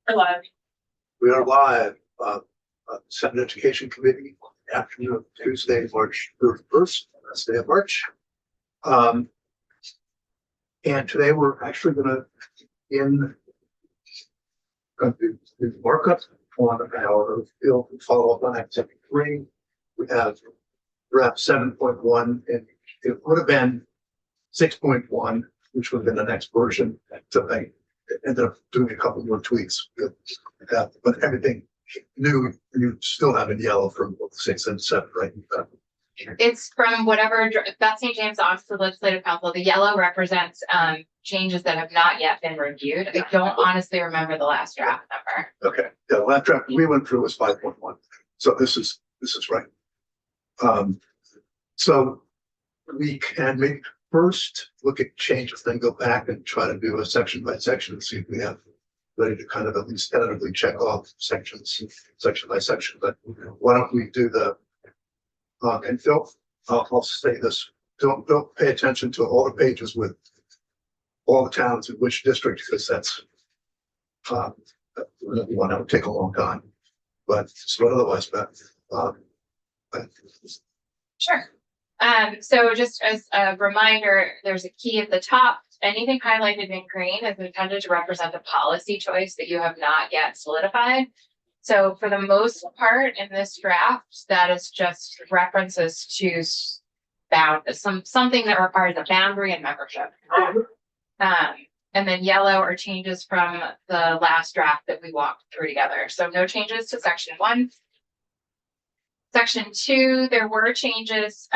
We're live. We are live, Senate Education Committee, afternoon of Tuesday, March 31st, last day of March. And today we're actually going to do markup on our field and follow up on activity 3. We have draft 7.1, and it would have been 6.1, which would have been the next version. So I ended up doing a couple more tweaks with that, but everything new you still have in yellow from 6 and 7, right? It's from whatever Beth St. James Oxford Legislative Council. The yellow represents changes that have not yet been reviewed. I don't honestly remember the last draft number. Okay, yeah, the last draft we went through was 5.1, so this is right. So we can maybe first look at changes, then go back and try to do a section by section and see if we have ready to kind of at least tentatively check off sections, section by section. But why don't we do the and Phil, I'll say this: don't pay attention to all the pages with all the towns in which district, because that's one that would take a long time. But so otherwise, Beth. Sure. So just as a reminder, there's a key at the top. Anything highlighted in green is intended to represent a policy choice that you have not yet solidified. So for the most part in this draft, that is just references to something that requires a boundary and membership. And then yellow are changes from the last draft that we walked through together. So no changes to section 1. Section 2, there were changes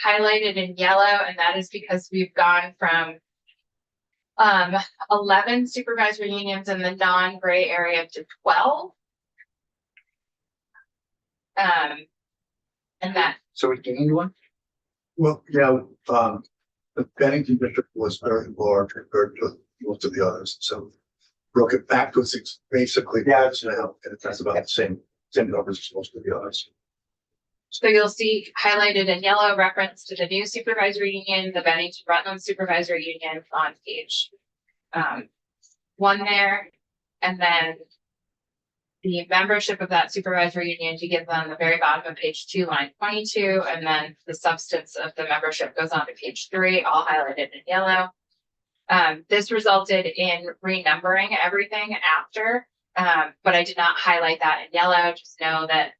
highlighted in yellow, and that is because we've gone from 11 supervisory unions in the non-gray area to 12. And that. So we gained one? Well, yeah, the Bennington district was very large compared to most of the others, so broke it back to 6, basically. Yeah, now, and that's about the same numbers as most of the others. So you'll see highlighted in yellow reference to the new supervisory union, the Bennington Rutland supervisory union on page 1 there, and then the membership of that supervisory union to give them the very bottom of page 2, line 22, and then the substance of the membership goes on to page 3, all highlighted in yellow. This resulted in renumbering everything after, but I did not highlight that in yellow. Just know that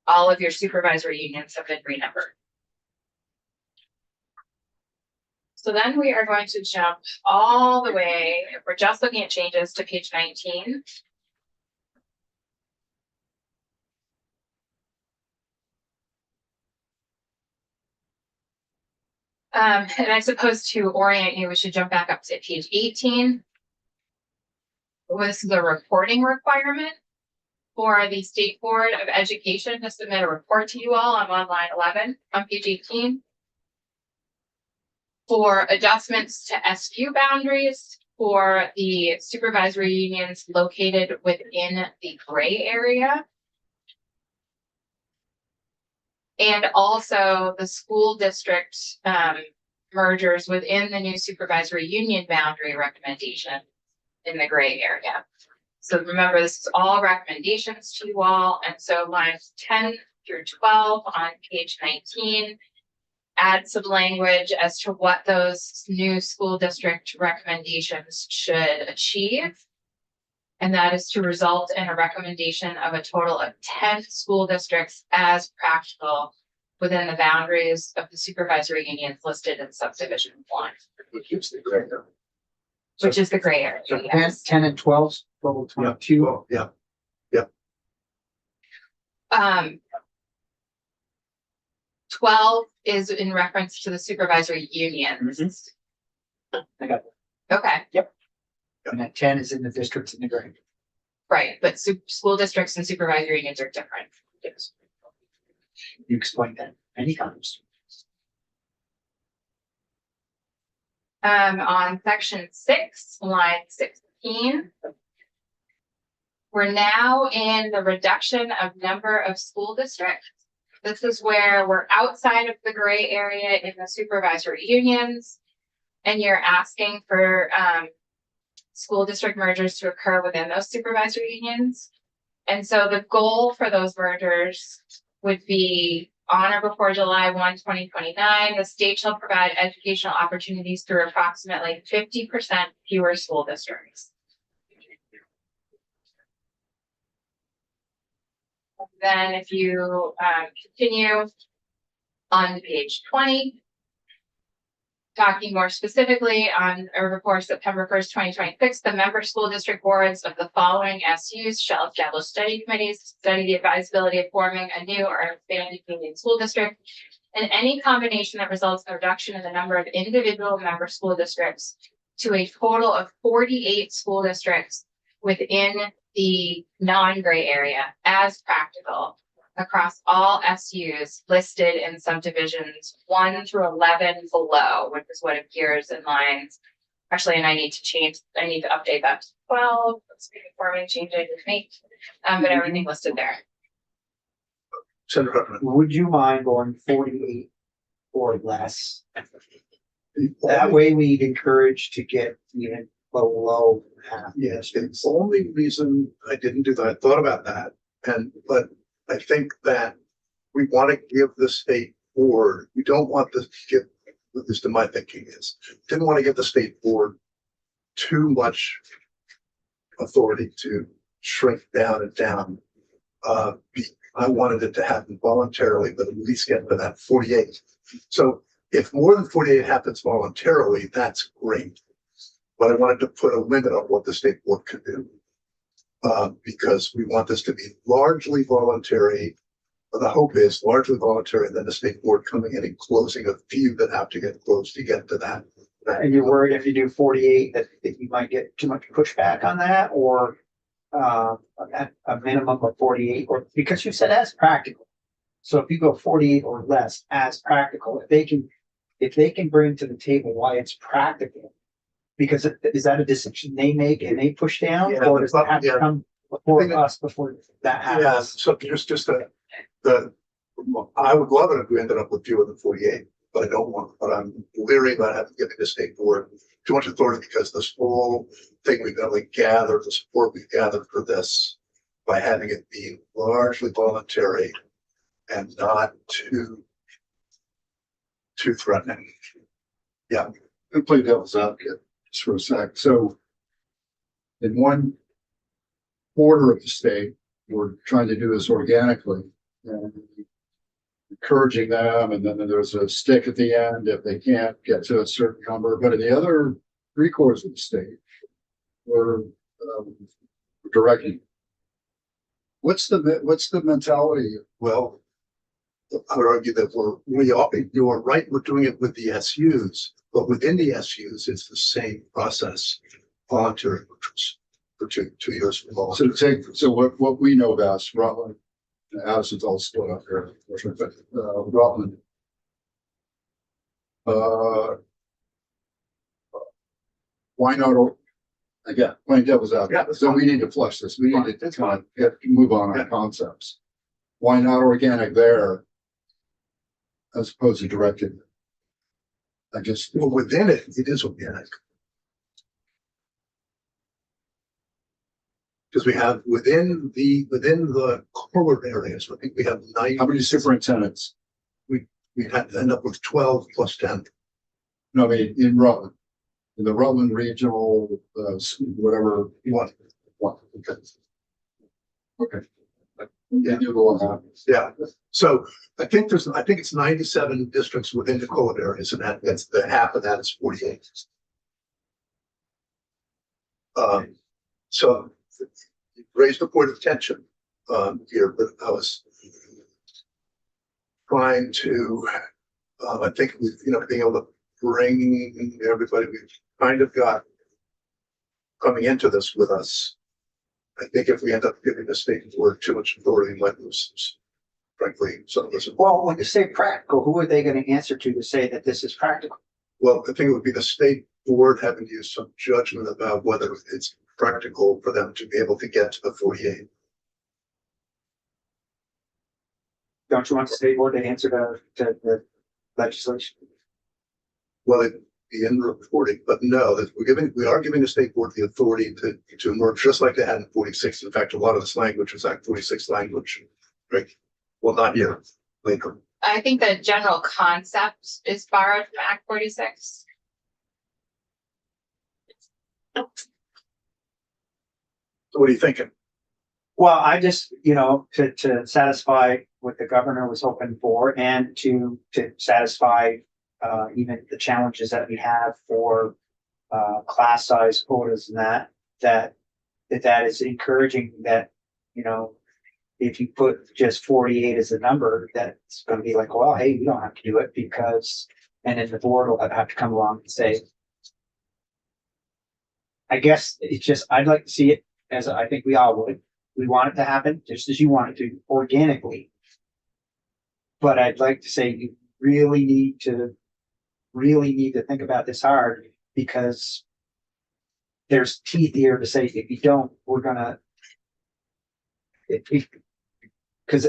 all of your supervisory unions have been renumbered. So then we are going to jump all the way, we're just looking at changes to page 19. And I suppose to orient you, we should jump back up to page 18. This is a reporting requirement for the State Board of Education to submit a report to you all. I'm on line 11 on page 18. For adjustments to SU boundaries for the supervisory unions located within the gray area. And also the school district mergers within the new supervisory union boundary recommendation in the gray area. So remember, this is all recommendations to you all. And so lines 10 through 12 on page 19 add some language as to what those new school district recommendations should achieve. And that is to result in a recommendation of a total of 10 school districts as practical within the boundaries of the supervisory unions listed in subdivision 1. Which is the gray area. Which is the gray area. So Yes. 10 and 12, total 22. Oh, yeah. 12 is in reference to the supervisory unions. I got it. Okay, And then 10 is in the districts in the gray. right, but school districts and supervisory unions are different. Yes. You explained that many times. On section 6, line 16. We're now in the reduction of number of school districts. This is where we're outside of the gray area in the supervisory unions, and you're asking for school district mergers to occur within those supervisory unions. And so the goal for those mergers would be on or before July 1, 2029, the state shall provide educational opportunities through approximately 50% fewer school districts. Then if you continue on page 20, talking more specifically on or before September 1st, 2026, the member school district boards of the following SUs shall establish study committees to study the advisability of forming a new or expanded union school district, and any combination that results in a reduction in the number of individual member school districts to a total of 48 school districts within the non-gray area as practical across all SUs listed in subdivisions 1 through 11 below, which is what appears in lines. Actually, and I need to update that to 12. Let's be conforming change I did make, but everything listed there. Senator Huffman. Would you mind going 48 or less? That way we'd encourage to get even below half. Yes, it's the only reason I didn't do that. I thought about that. But I think that we want to give the state board, we don't want to give, at least in my thinking is, didn't want to give the state board too much authority to shrink down and down. I wanted it to happen voluntarily, but at least get to that 48. So if more than 48 happens voluntarily, that's great. But I wanted to put a limit on what the state board could do. Because we want this to be largely voluntary. The hope is largely voluntary, and then the state board coming in and closing a few that have to get closed to get to that. And you're worried if you do 48 that you might get too much pushback on that, or a minimum of 48, or because you said as practical. So if you go 48 or less as practical, if they can bring to the table why it's practical. Because is that a decision they make and they push down, Yeah, or does that have to yeah. come before us before that happens? Yeah, so just I would love it if we ended up with fewer than 48, but I don't want, but I'm leery about having given the state board too much authority, because this whole thing we've got to gather, the support we've gathered for this by having it be largely voluntary and not too threatening. Yeah. And play devil's advocate just for a sec. So in one quarter of the state, we're trying to do this organically and encouraging them. And then there's a stick at the end if they can't get to a certain number. But in the other 3/4 of the state, we're directing. What's the mentality? Well, I would argue that you're right, we're doing it with the SUs, but within the SUs, it's the same process, voluntary, which was for two years. For what we know about is Rutland, Addison's all split up here, but Rutland. Why not? Again, playing devil's advocate. Yeah, So we need to flush this. We need to kind of move on our concepts. Why not organic there as opposed to directed? Well, within it is organic. Because we have within the core areas, I think we have 9. How many superintendents? We had to end up with 12 plus 10. No, I mean, in Rutland, in the Rutland regional, whatever. One. Okay. Okay. Yeah. You go on. Yeah. So I think it's 97 districts within the core areas, and that's the half of that is 48. So you raised a point of tension here, but I was trying to, I think we've, being able to bring everybody we've kind of got coming into this with us. I think if we end up giving the state board too much authority, we might lose, frankly, some of this. Well, when you say practical, who are they going to answer to say that this is practical? Well, I think it would be the state board having to use some judgment about whether it's practical for them to be able to get to the 48. Don't you want the state board to answer to the legislation? Well, be in reporting, but no, that we are giving the state board the authority to merge, just like they had in 46. In fact, a lot of this language is Act 46 language, right? Well, not yet, later. I think the general concept is borrowed from Act 46. So what are you thinking? Well, I just, to satisfy what the governor was hoping for and to satisfy even the challenges that we have for class size quotas and that is encouraging that, if you put just 48 as a number, that's going to be like, well, hey, we don't have to do it because, and then the board will have to come along and say, I guess it's just, I'd like to see it as I think we all would. We want it to happen just as you want it to organically. But I'd like to say you really need to think about this hard because there's teeth here to say, if you don't, we're gonna, because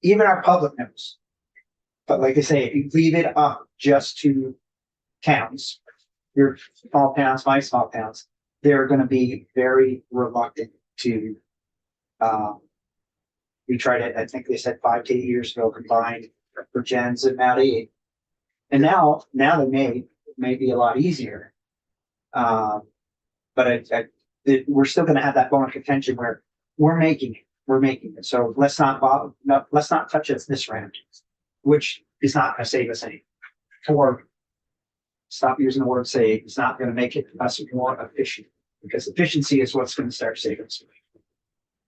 even our public knows. But like I say, if you leave it up just to towns, your small towns, my small towns, they're going to be very reluctant to. We tried it. I think they said 5 to 8 years ago combined for gens and Maddie, and now they may be a lot easier. But we're still going to have that bone of contention where we're making it. So let's not touch us this round, which is not going to save us any. Or stop using the word save. It's not going to make it us more efficient because efficiency is what's going to start saving us.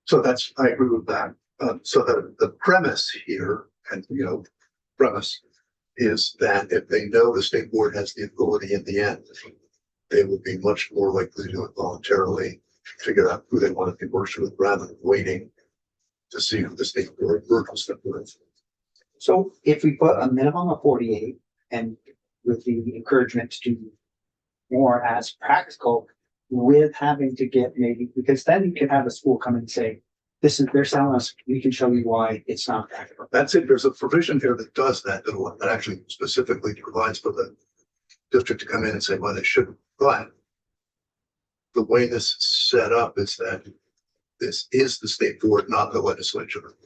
So I agree with that. So the premise here, and premise is that if they know the state board has the authority in the end, they will be much more likely to do it voluntarily, figure out who they want to be working with rather than waiting to see who the state board works with. So if we put a minimum of 48 and with the encouragement to do more as practical with having to get maybe, because then you can have a school come and say, they're selling us, we can show you why it's not practical. That's it. There's a provision here that does that, that actually specifically provides for the district to come in and say, well, they shouldn't. But the way this is set up is that this is the state board, not the legislature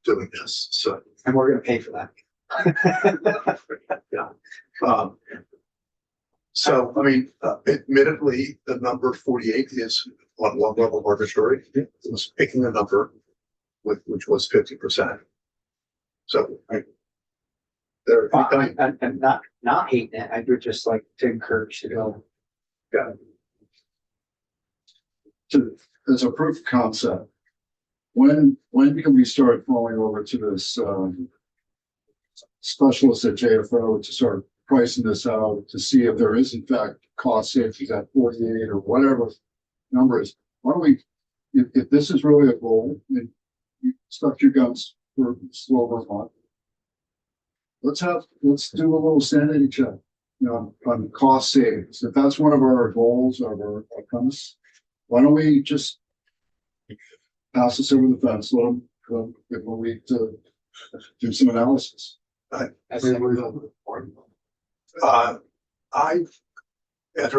doing this. So, and we're going to pay for that. yeah. So, I mean, admittedly, the number 48 is on one level arbitrary. It was picking a number which was 50%. So, I'm not hating it. I would just like to encourage to go. Yeah. As a proof of concept, when can we start falling over to this specialist at JFO to start pricing this out to see if there is in fact cost savings at 48 or whatever number is? Why don't we, if this is really a goal and you stuck your guns for slow Vermont, let's do a little sanity check, on cost savings. If that's one of our goals or our outcomes, why don't we just pass this over the fence, let them give a week to do some analysis. After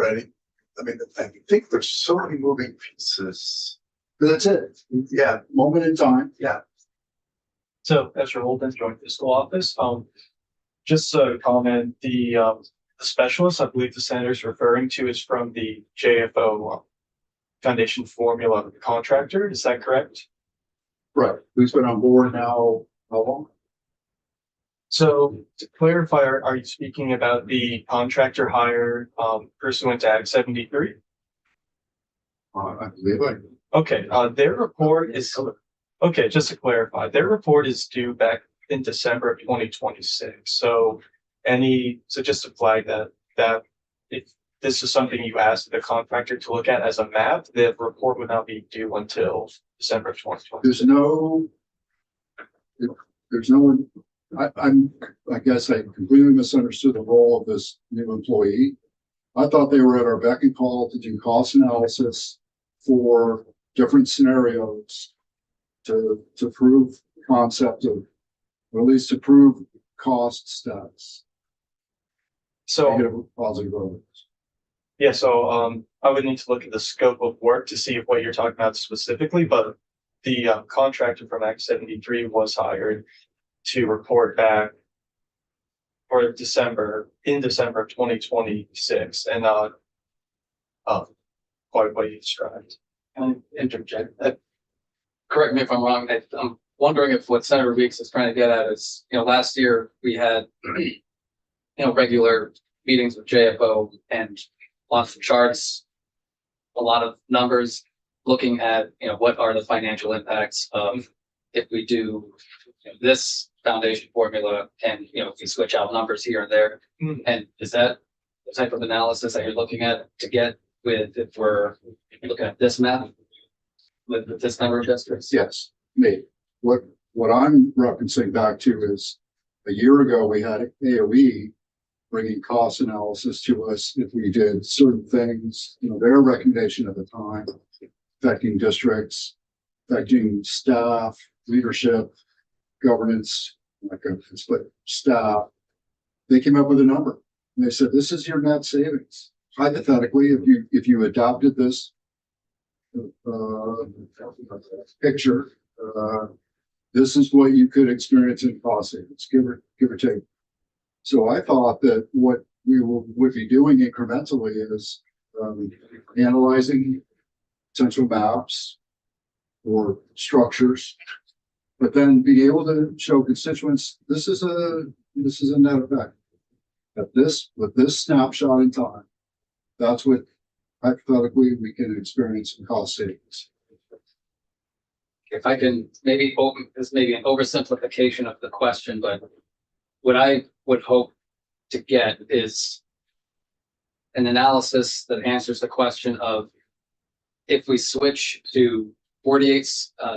Eddie, I mean, I think there's so many moving pieces. That's it. Yeah, Moment in time. yeah. So Ezra Holden, Joint Fiscal Office. Just a comment, the specialist I believe the senator's referring to is from the JFO Foundation Formula contractor. Is that correct? Right. Who's been on board now? How long? So to clarify, are you speaking about the contractor hired pursuant to Act 73? I believe I. Okay, their report is, okay, just to clarify, their report is due back in December of 2026. So just to flag that if this is something you asked the contractor to look at as a map, the report would not be due until December of 2020. I guess I completely misunderstood the role of this new employee. I thought they were at our beck and call to do cost analysis for different scenarios to prove concept of, or at least to prove cost stats. So, negative, positive over. yeah, so, I would need to look at the scope of work to see if what you're talking about specifically, but the contractor from Act 73 was hired to report back for December, in December of 2026, and not quite what you described. Can I interject? Correct me if I'm wrong. I'm wondering if what Senator Weeks is trying to get at is, last year we had, regular meetings with JFO and lots of charts, a lot of numbers, looking at, what are the financial impacts of if we do this foundation formula and, if we switch out numbers here and there. Mm. And is that the type of analysis that you're looking at to get with if we're looking at this map with this number of districts? Yes, me. What I'm referencing back to is a year ago, we had AOE bringing cost analysis to us if we did certain things, their recommendation at the time, affecting districts, affecting staff, leadership, governance, like a split staff. They came up with a number. And they said, this is your net savings. Hypothetically, if you adopted this picture, this is what you could experience in cost savings, give or take. So I thought that what we would be doing incrementally is analyzing potential maps or structures, but then be able to show constituents this is a net effect. With this snapshot in time, that's what hypothetically we can experience in cost savings. If I can maybe open this, maybe an oversimplification of the question, but what I would hope to get is an analysis that answers the question of if we switch to 48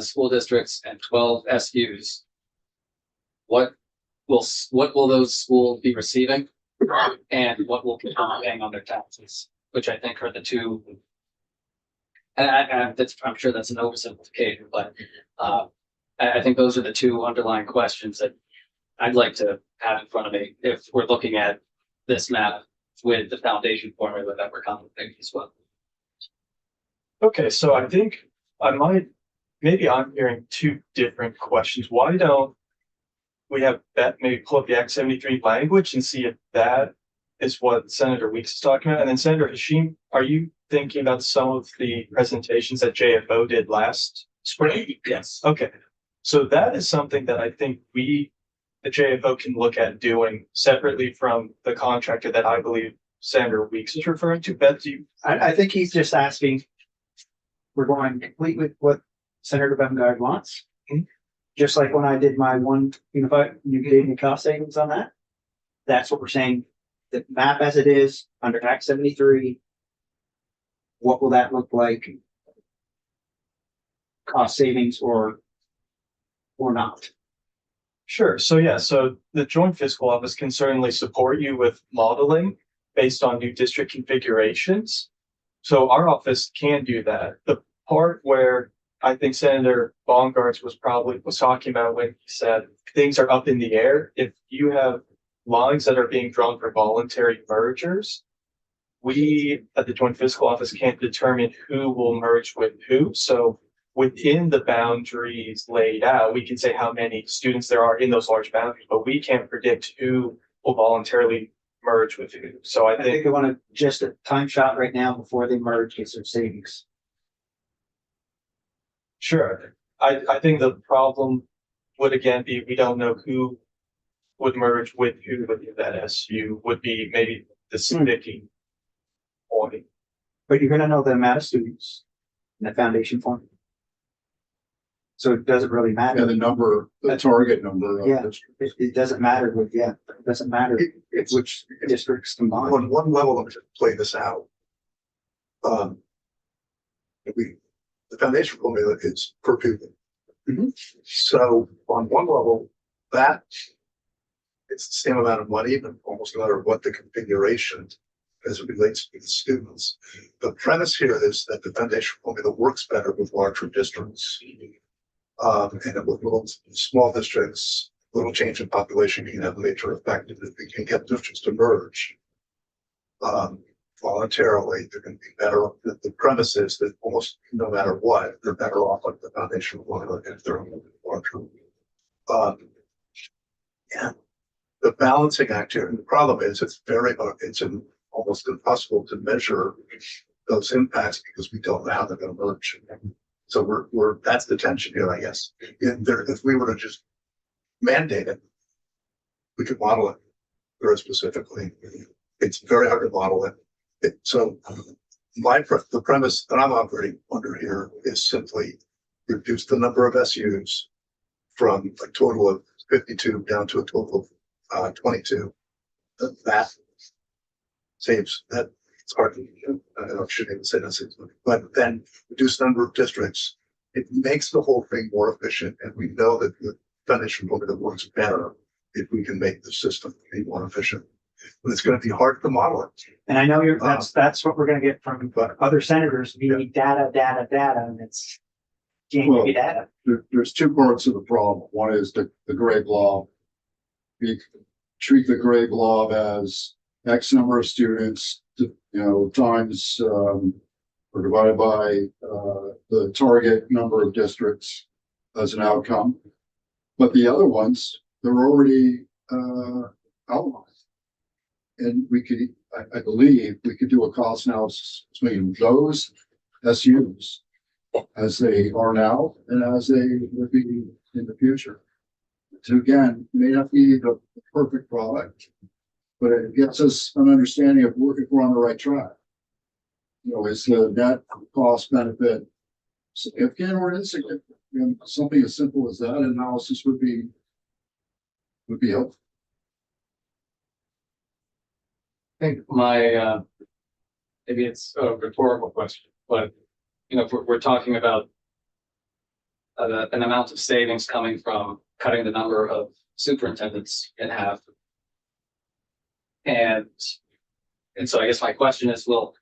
school districts and 12 SUs, what will those schools be receiving, and what will be paying on their taxes, which I think are the two. And I'm sure that's an oversimplification, but I think those are the two underlying questions that I'd like to have in front of me if we're looking at this map with the foundation formula that we're contemplating as well. Okay, so I think maybe I'm hearing two different questions. Why don't we have that, maybe pull up the Act 73 language and see if that is what Senator Weeks is talking about? And then Senator Hashim, are you thinking about some of the presentations that JFO did last spring? Yes. Okay, so that is something that I think the JFO can look at doing separately from the contractor that I believe Senator Weeks is referring to. Beth, do you? I think he's just asking, we're going complete with what Senator Bengard wants. Mhm. Just like when I did my one unified, you gave me cost savings on that. That's what we're saying. The map as it is under Act 73. What will that look like? Cost savings or not? Sure. So yeah, so the Joint Fiscal Office can certainly support you with modeling based on new district configurations. So our office can do that. The part where I think Senator Bongartz was talking about when he said things are up in the air. If you have lines that are being drawn for voluntary mergers, we at the Joint Fiscal Office can't determine who will merge with who. So within the boundaries laid out, we can say how many students there are in those large boundaries, but we can't predict who will voluntarily merge with who. So I I think think, they want to just a time shot right now before they merge, get some savings. sure, I think the problem would again be, we don't know who would merge with who within that SU would be maybe the sticking point. But you're gonna know the amount of students in the foundation form. So it doesn't really matter. And the target number. Of Yeah. districts. It doesn't matter it doesn't matter It's which districts combined. on one level, I'm just play this out. The foundation formula is per pupil. Mhm. So on one level, that it's the same amount of money, but almost no matter what the configuration as it relates to the students. The premise here is that the foundation formula works better with larger districts. And with little small districts, little change in population can have a major effect if we can get districts to merge. voluntarily, they're gonna be better, the premise is that almost no matter what, they're better off like the foundation formula if they're larger. Yeah, the balancing act here, and the problem is it's almost impossible to measure those impacts because we don't know how they're gonna merge. So that's the tension here, I guess. If we were to just mandate it, we could model it very specifically. It's very hard to model it. So the premise that I'm operating under here is simply reduce the number of SUs from a total of 52 down to a total of 22. That saves that. It's hard to, I shouldn't even say that, but then reduce the number of districts. It makes the whole thing more efficient, and we know that the foundation formula works better if we can make the system be more efficient. But it's going to be hard to model it. And I know that's what we're gonna get from other senators. We need data, and it's can't give you data. There's two parts of the problem. One is the gray blob. We treat the gray blob as X number of students, times, or divided by, the target number of districts as an outcome. But the other ones, they're already, outlined. And I believe we could do a cost analysis between those SUs as they are now and as they would be in the future. So again, may not be the perfect product, but it gets us an understanding of if we're on the right track. Is the net cost benefit significant or insignificant? Something as simple as that analysis would be helpful. I think maybe it's a rhetorical question, but if we're talking about an amount of savings coming from cutting the number of superintendents in half. And so I guess my question is, will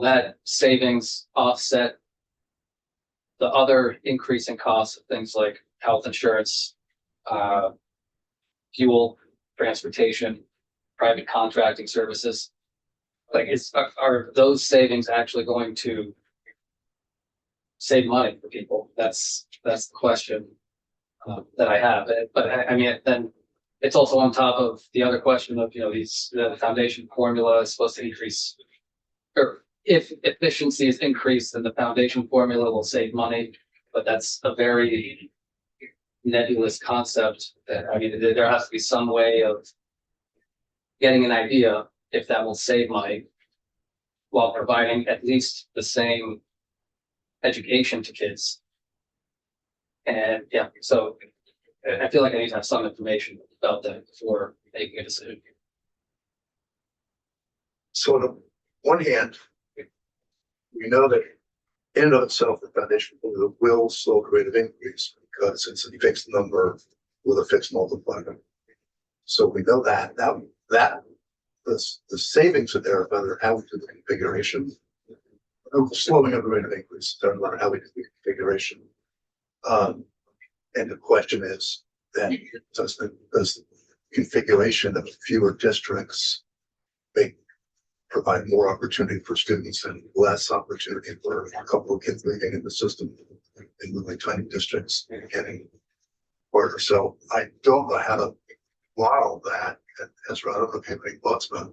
that savings offset the other increasing costs of things like health insurance, fuel, transportation, private contracting services? Like, are those savings actually going to save money for people? That's the question that I have. But I mean, then it's also on top of the other question of, the foundation formula is supposed to increase, or if efficiency is increased, then the foundation formula will save money. But that's a very nebulous concept. That, I mean, there has to be some way of getting an idea if that will save money while providing at least the same education to kids. And yeah, so I feel like I need to have some information about that before making a decision. So on the one hand, we know that in and of itself, the foundation formula will slow the rate of increase because it's a fixed number with a fixed multiplier. So we know that the savings are there, whether how we do the configuration, slowing of the rate of increase, no matter how we do the configuration. And the question is then, does the configuration of fewer districts provide more opportunity for students and less opportunity for a couple of kids living in the system in really tiny districts and getting harder? So I don't know how to model that. And Ezra, I don't know if you have any thoughts about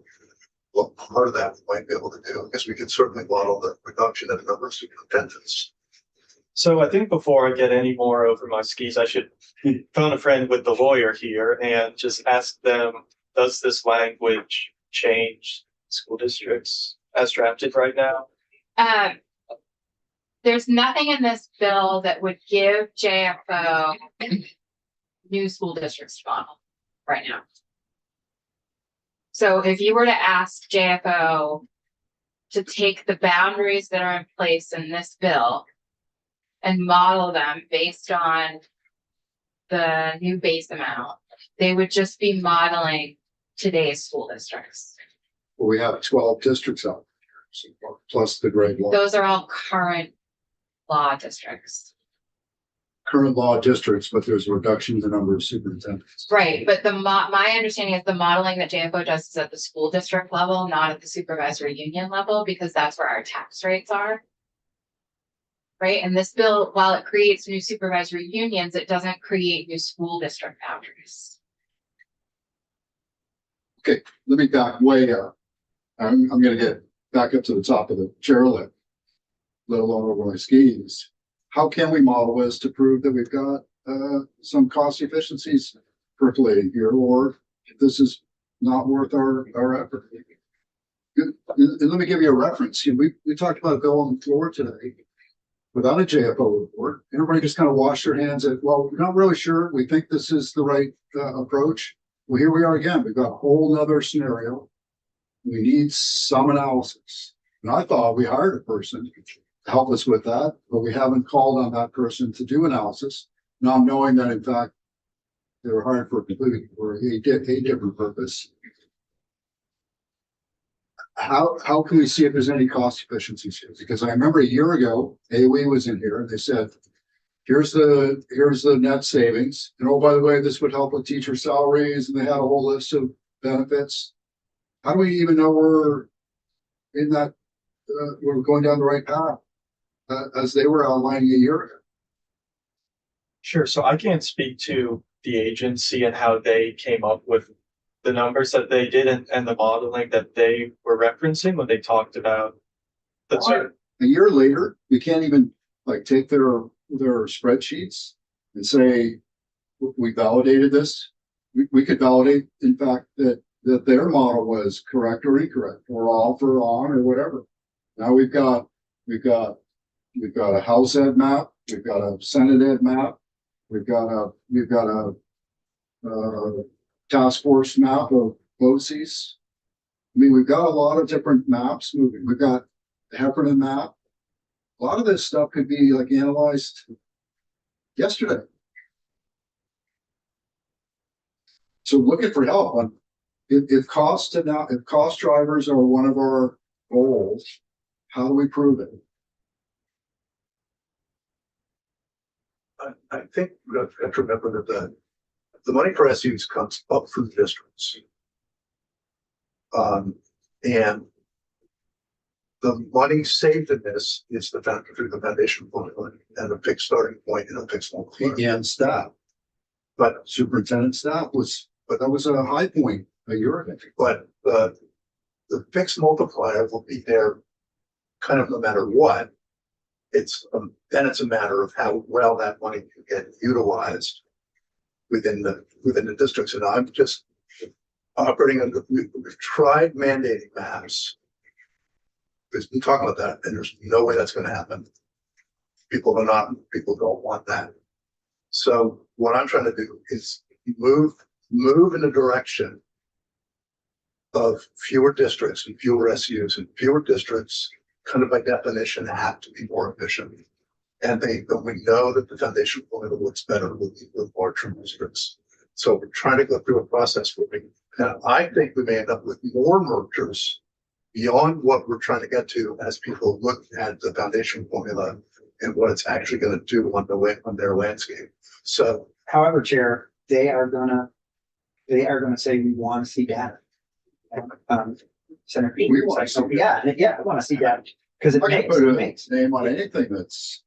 what part of that we might be able to do. I guess we could certainly model the reduction in the number of superintendents. So I think before I get any more over my skis, I should phone a friend with the lawyer here and just ask them, does this language change school districts as drafted right now? There's nothing in this bill that would give JFO new school districts to model right now. So if you were to ask JFO to take the boundaries that are in place in this bill and model them based on the new base amount, they would just be modeling today's school districts. Well, we have 12 districts out there, plus the grade one. Those are all current law districts. current law districts, but there's a reduction in the number of superintendents. Right, but my understanding is the modeling that JFO does is at the school district level, not at the supervisory union level, because that's where our tax rates are. Right, and this bill, while it creates new supervisory unions, it doesn't create new school district boundaries. Let me back way up. I'm gonna get back up to the top of the chairlift, let alone over my skis. How can we model this to prove that we've got some cost efficiencies percolating here, or if this is not worth our effort? And let me give you a reference. We talked about a bill on the floor today without a JFO report. Everybody just kind of washed their hands at, well, we're not really sure. We think this is the right approach. Well, here we are again. We've got a whole nother scenario. We need some analysis. And I thought we hired a person to help us with that, but we haven't called on that person to do analysis. Now knowing that in fact, they were hired for a different purpose. How can we see if there's any cost efficiencies here? Because I remember a year ago, AOE was in here and they said, here's the net savings. And oh, by the way, this would help with teacher salaries. And they had a whole list of benefits. How do we even know we're in that, we're going down the right path as they were outlining a year ago? Sure. So I can't speak to the agency and how they came up with the numbers that they did and the modeling that they were referencing when they talked about the sort. A year later, we can't even like take their spreadsheets and say, we validated this. We could validate, in fact, that their model was correct or incorrect, or off or on or whatever. Now we've got a House Ed map, we've got a Senate Ed map, we've got a task force map of BOCES. I mean, we've got a lot of different maps moving. We've got the Heffernan map. A lot of this stuff could be like analyzed yesterday. So looking for help on if cost drivers are one of our goals, how do we prove it? I think we have to remember that the money for SUs comes up through the districts. And the money saved in this is the factor through the foundation formula and a fixed starting point and a fixed multiplier. And staff. But Superintendent staff that was a high point a year ago. But the fixed multiplier will be there kind of no matter what. Then it's a matter of how well that money can get utilized within the districts. And I'm just operating under, we've tried mandating maps. We've been talking about that, and there's no way that's going to happen. People don't want that. So what I'm trying to do is move in the direction of fewer districts and fewer SUs, and fewer districts kind of by definition have to be more efficient. And we know that the foundation formula works better with larger districts. So we're trying to go through a process where I think we may end up with more mergers beyond what we're trying to get to as people look at the foundation formula and what it's actually going to do on their landscape. So, However, Chair, they are gonna say we want to see data. Senator Pete, We wanna see yeah, I want to see data because I'm not gonna it put a makes. name on anything that's.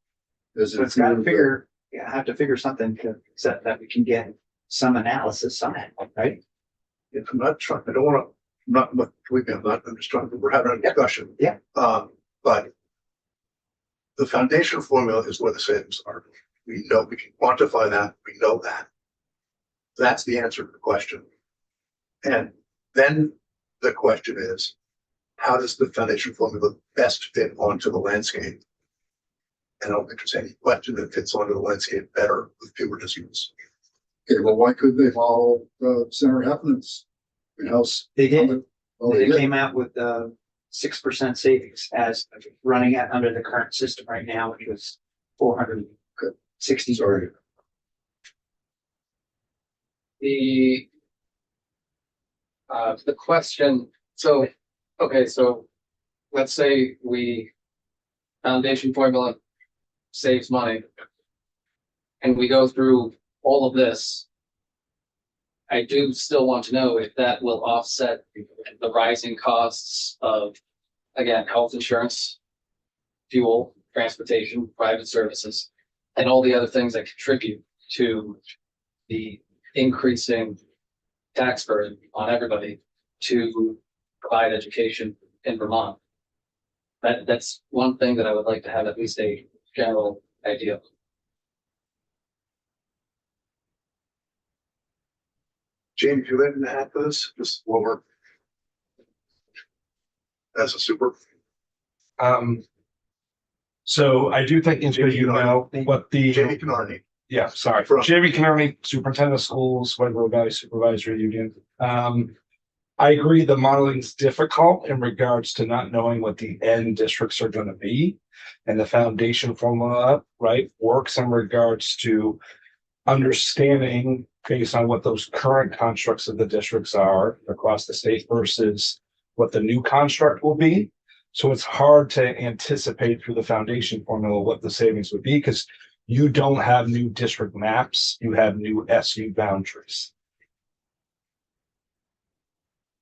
So it's got to figure. Yeah, I have to figure something so that we can get some analysis somehow, right? if I'm not trying, I don't want to, believe me, I'm just trying, we're having a discussion. Yeah. But the foundation formula is where the savings are. We know, we can quantify that. We know that. That's the answer to the question. And then the question is, how does the foundation formula best fit onto the landscape? And I don't think there's any question that fits onto the landscape better with fewer districts. Okay, well, why couldn't they follow Senator Heffernan's house? They did. Oh, They they did. came out with 6% savings as running at under the current system right now, which was 460. Sorry. The question, so, okay, so let's say foundation formula saves money. and we go through all of this, I do still want to know if that will offset the rising costs of, again, health insurance, fuel, transportation, private services, and all the other things that contribute to the increasing tax burden on everybody to provide education in Vermont. That's one thing that I would like to have at least a general idea of. Jamie, if you let me add to this, just while we're as a super. So I do think it's good, you know, what Jamie the, Canarney. yeah, sorry, From- Jamie Canary, Superintendent of Schools, Wedlow Valley Supervisory Union. I agree the modeling is difficult in regards to not knowing what the end districts are gonna be. And the foundation formula, right, works in regards to understanding based on what those current constructs of the districts are across the state versus what the new construct will be. So it's hard to anticipate through the foundation formula what the savings would be because you don't have new district maps, you have new SU boundaries.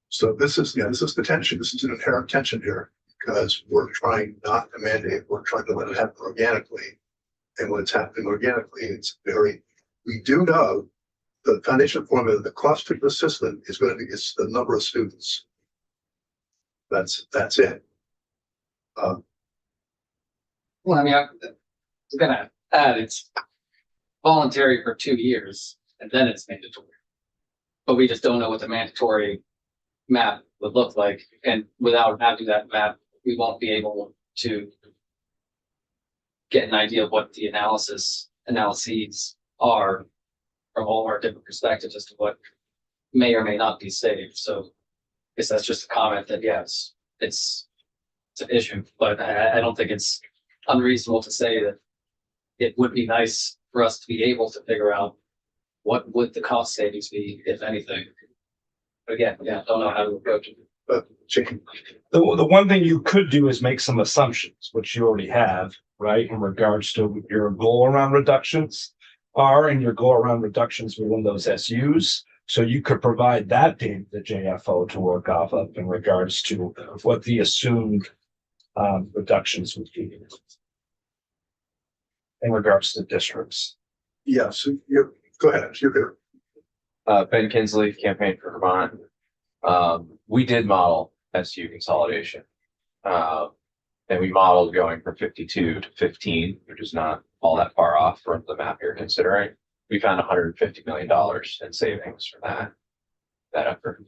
So this is the tension. This is an inherent tension here because we're trying not to mandate, we're trying to let it happen organically. And when it's happening organically, we do know the foundation formula, the cost of the system is going to be, it's the number of students. That's it. Well, I mean, I'm gonna add, it's voluntary for 2 years and then it's mandatory. But we just don't know what the mandatory map would look like. And without having that map, we won't be able to get an idea of what the analyses are from all our different perspectives as to what may or may not be saved. So I guess that's just a comment that, yes, it's an issue, but I don't think it's unreasonable to say that it would be nice for us to be able to figure out what would the cost savings be, if anything. But again, yeah, don't know how to approach it. But Jamie, The one thing you could do is make some assumptions, which you already have, right, in regards to what your goal around reductions are and your goal around reductions within those SUs. So you could provide that data to JFO to work off of in regards to what the assumed reductions would be in regards to districts. yes, go ahead. You're there. Ben Kinsley, Campaign for Vermont. We did model SU consolidation. And we modeled going from 52 to 15, which is not all that far off from the map you're considering. We found $150 million in savings from that effort.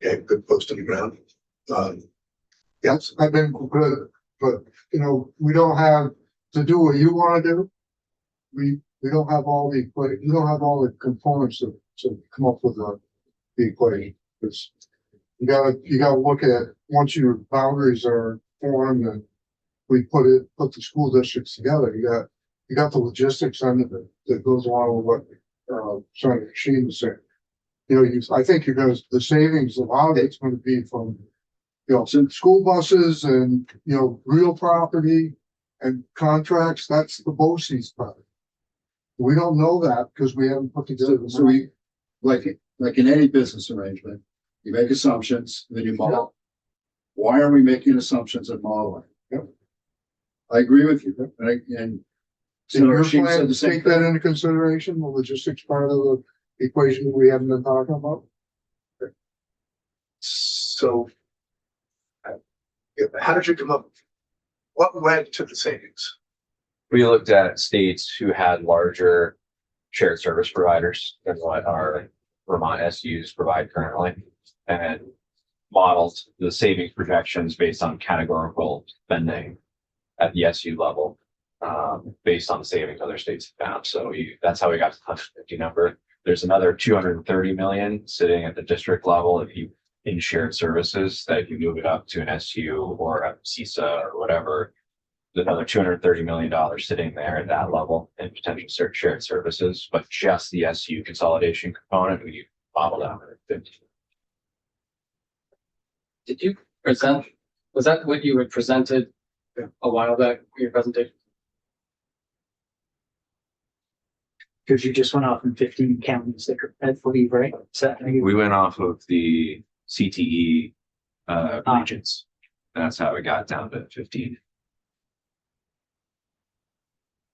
Yeah, good post in the ground. Yes, I think we're good, but we don't have to do what you want to do. We don't have all the components to come up with the equation. It's, you gotta look at, once your boundaries are formed and we put the school districts together, you got the logistics end of it that goes along with what Senator Sheen was saying. I think the savings, a lot of it's going to be from school buses and real property and contracts. That's the BOCES part. We don't know that because we haven't put together. So we, like in any business arrangement, you make assumptions, then you model. Why are we making assumptions and modeling? Yep. I agree with you, and Did your Senator Sheen plan said the same take that thing. into consideration, the logistics part of the equation that we haven't been talking about? so how did you come up? What led to the savings? We looked at states who had larger shared service providers than what our Vermont SUs provide currently, and modeled the savings projections based on categorical spending at the SU level, based on the savings other states have found. So that's how we got to the 150 number. There's another 230 million sitting at the district level if you in shared services that if you move it up to an SU or a CISA or whatever, there's another $230 million sitting there at that level in potential shared services, but just the SU consolidation component, we modeled out at 50. Did you present, was that what you had presented a while back in your presentation? Cause you just went off in 15 counties that are, I believe, right? Is that? We went off of the CTE regions. That's how it got down to 15.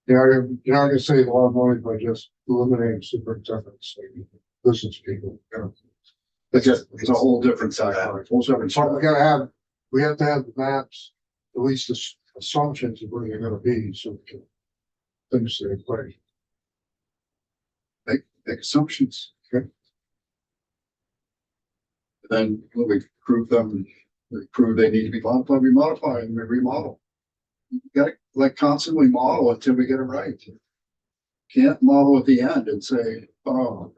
Yeah, you're not gonna save a lot of money by just eliminating superintendents, business people, you know. It's a whole different side, whole different. So we have to have the maps, at least the assumptions of where they're gonna be, so we can finish the equation. Make assumptions. Okay. Then when we prove them, we prove they need to be modified, we modify and we remodel. You gotta like constantly model until we get it right. Can't model at the end and say, oh,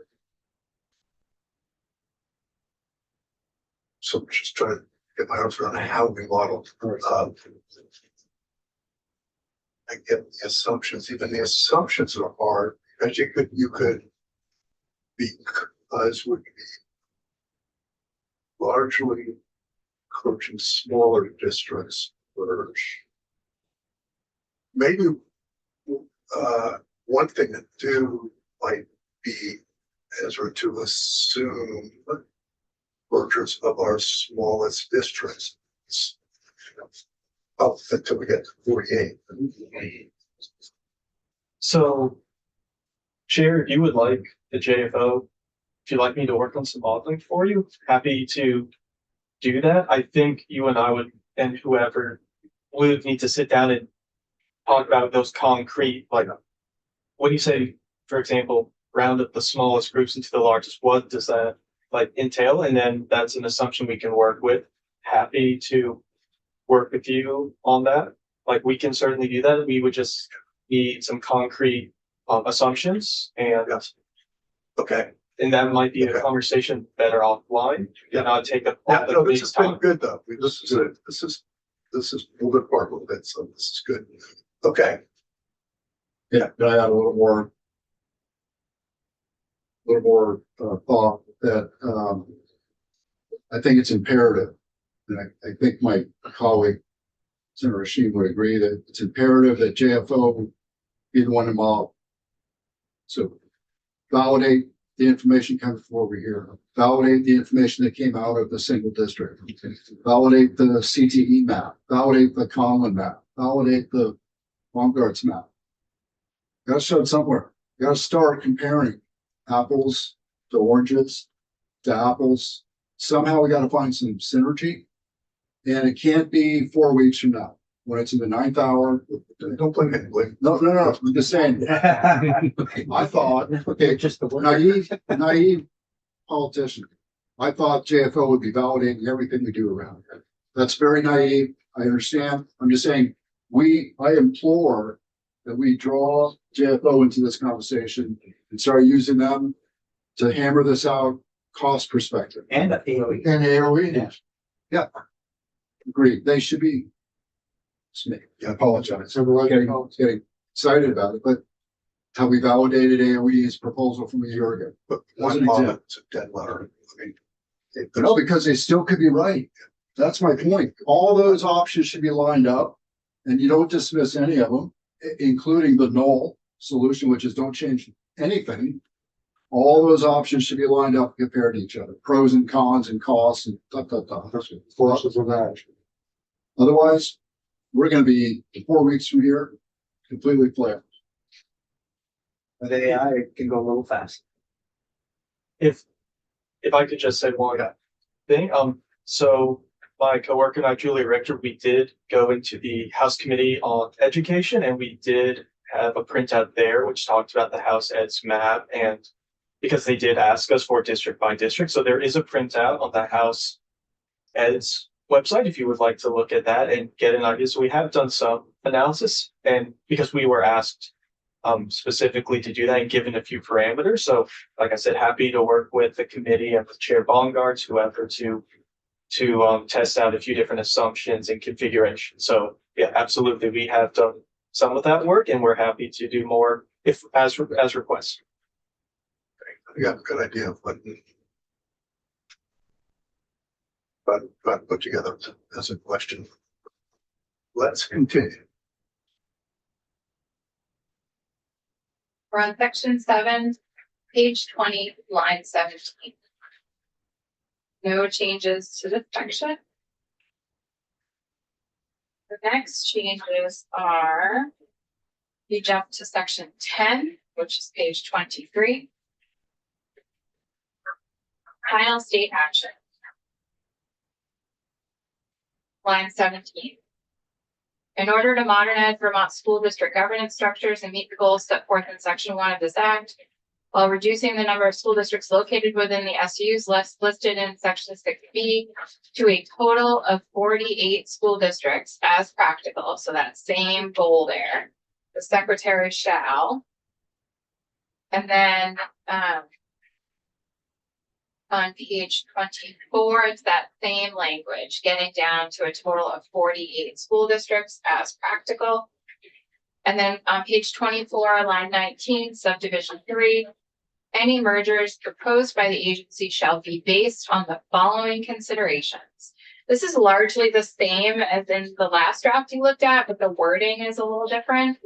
So just trying to get my arms around how we model. I get the assumptions, even the assumptions are hard, because you could because would be largely coaching smaller districts or maybe one thing to do might be Ezra to assume mergers of our smallest districts. Up until we get to 48. So, Chair, if you would like the JFO, if you'd like me to work on some modeling for you, happy to do that. I think you and I would, and whoever would need to sit down and talk about those concrete, like, what do you say, for example, round up the smallest groups into the largest? What does that like entail? And then that's an assumption we can work with. Happy to work with you on that. Like, we can certainly do that. We would just need some concrete assumptions, and Okay. and that might be a Okay. conversation better offline. Yeah. And not take up Yeah, all the no, this committee's has been time. good though. This is a little bit part a little bit, so this is good. Okay. yeah, can I add a little more thought that, I think it's imperative. And I think my colleague, Senator Rashid, would agree that it's imperative that JFO be the one to model. So validate the information coming forward here, validate the information that came out of the single district, validate the CTE map, validate the Conlin map, validate the Baumgart's map. Gotta start somewhere. Gotta start comparing apples to oranges to apples. Somehow we gotta find some synergy. And it can't be 4 weeks from now, when it's in the 9th hour. Don't blame anybody. No, I'm just saying. I thought, okay, Just the naive politician. I thought JFO would be validating everything we do around here. That's very naive. I understand. I'm just saying, I implore that we draw JFO into this conversation and start using them to hammer this out cost perspective. And AOE. And AOE. Yeah. Agreed. They should be. I apologize. Getting excited about it, but how we validated AOE's proposal from a year ago. But Doesn't one exist. moment, it's a dead letter. I mean, No, because they still could be right. That's my point. All those options should be lined up and you don't dismiss any of them, including the null solution, which is don't change anything. All those options should be lined up compared to each other, pros and cons and costs and Forces of action. Otherwise, we're gonna be 4 weeks from here, completely flat. With AI, it can go a little fast. If I could just say one thing, so my coworker and I, Julia Richter, we did go into the House Committee on Education, and we did have a printout there which talked about the House Ed's map, and because they did ask us for district by district, so there is a printout on the House Ed's website if you would like to look at that and get an idea. So we have done some analysis, and because we were asked specifically to do that and given a few parameters. So like I said, happy to work with the committee and with Chair Baumgart's, whoever, to test out a few different assumptions and configurations. So yeah, absolutely. We have done some of that work and we're happy to do more if as requests. I got a good idea of what but put together as a question. Let's continue. We're on section 7, page 20, line 17. No changes to this section. The next changes are, you jump to section 10, which is page 23. Final state action. Line 17. In order to modernize Vermont school district governance structures and meet the goals set forth in section 1 of this act, while reducing the number of school districts located within the SUs listed in section 6B to a total of 48 school districts as practical. So that same goal there, the secretary shall. And then on page 24, it's that same language, getting down to a total of 48 school districts as practical. And then on page 24, line 19, subdivision 3, any mergers proposed by the agency shall be based on the following considerations. This is largely the same as in the last draft you looked at, but the wording is a little different.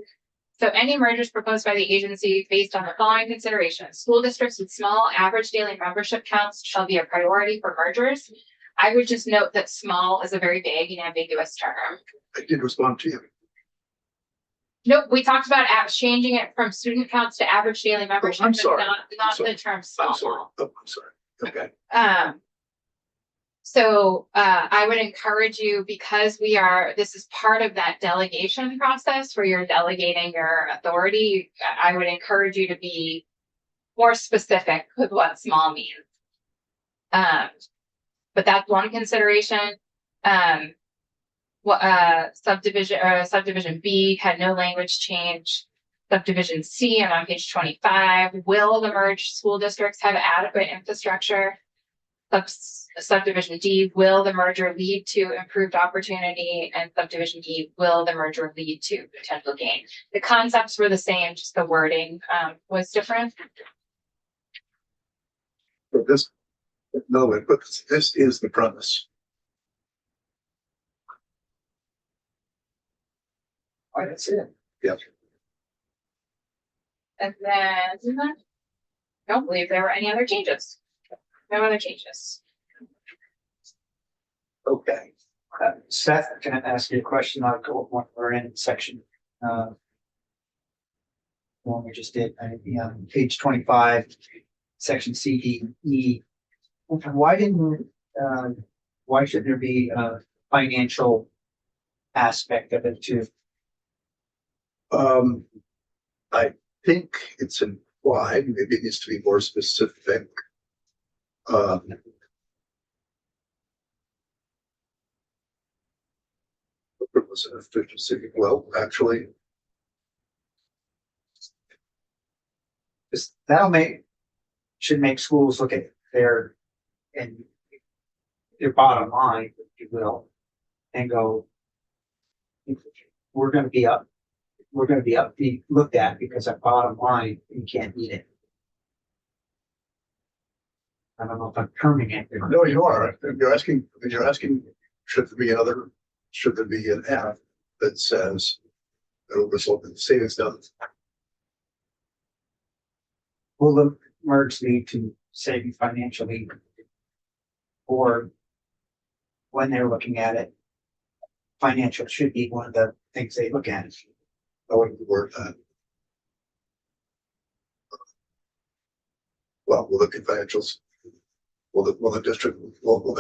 So any mergers proposed by the agency based on the following considerations. School districts with small average daily membership counts shall be a priority for mergers. I would just note that small is a very vague and ambiguous term. I did respond to you. Nope, we talked about changing it from student counts to average daily membership. I'm but sorry. Not sorry. the term I'm small. sorry. Oh, I'm sorry. Okay. So I would encourage you, because this is part of that delegation process where you're delegating your authority. I would encourage you to be more specific with what small means. But that's one consideration. Subdivision B had no language change. Subdivision C, I'm on page 25. Will the merged school districts have adequate infrastructure? Subdivision D, will the merger lead to improved opportunity? And subdivision E, will the merger lead to potential gain? The concepts were the same, just the wording was different. But this, no, but this is the premise. Oh, that's it. Yep. And then I don't believe there were any other changes. No other changes. Okay. Seth, can I ask you a question? I'll go when we're in section, one we just did, page 25, section C, D, E. Why should there be a financial aspect of it too? I think it's implied, maybe it needs to be more specific. Purpose and efficiency. Well, actually, Should make schools look at their bottom line, if you will, and go, we're gonna be looked at because our bottom line, you can't eat it. I don't know if I'm terming it. no, you are. You're asking, should there be an F that says it will result in savings done? Will the merge lead to saving financially? Or when they're looking at it, financial should be one of the things they look at. I wouldn't word that. Well, will the financials, will the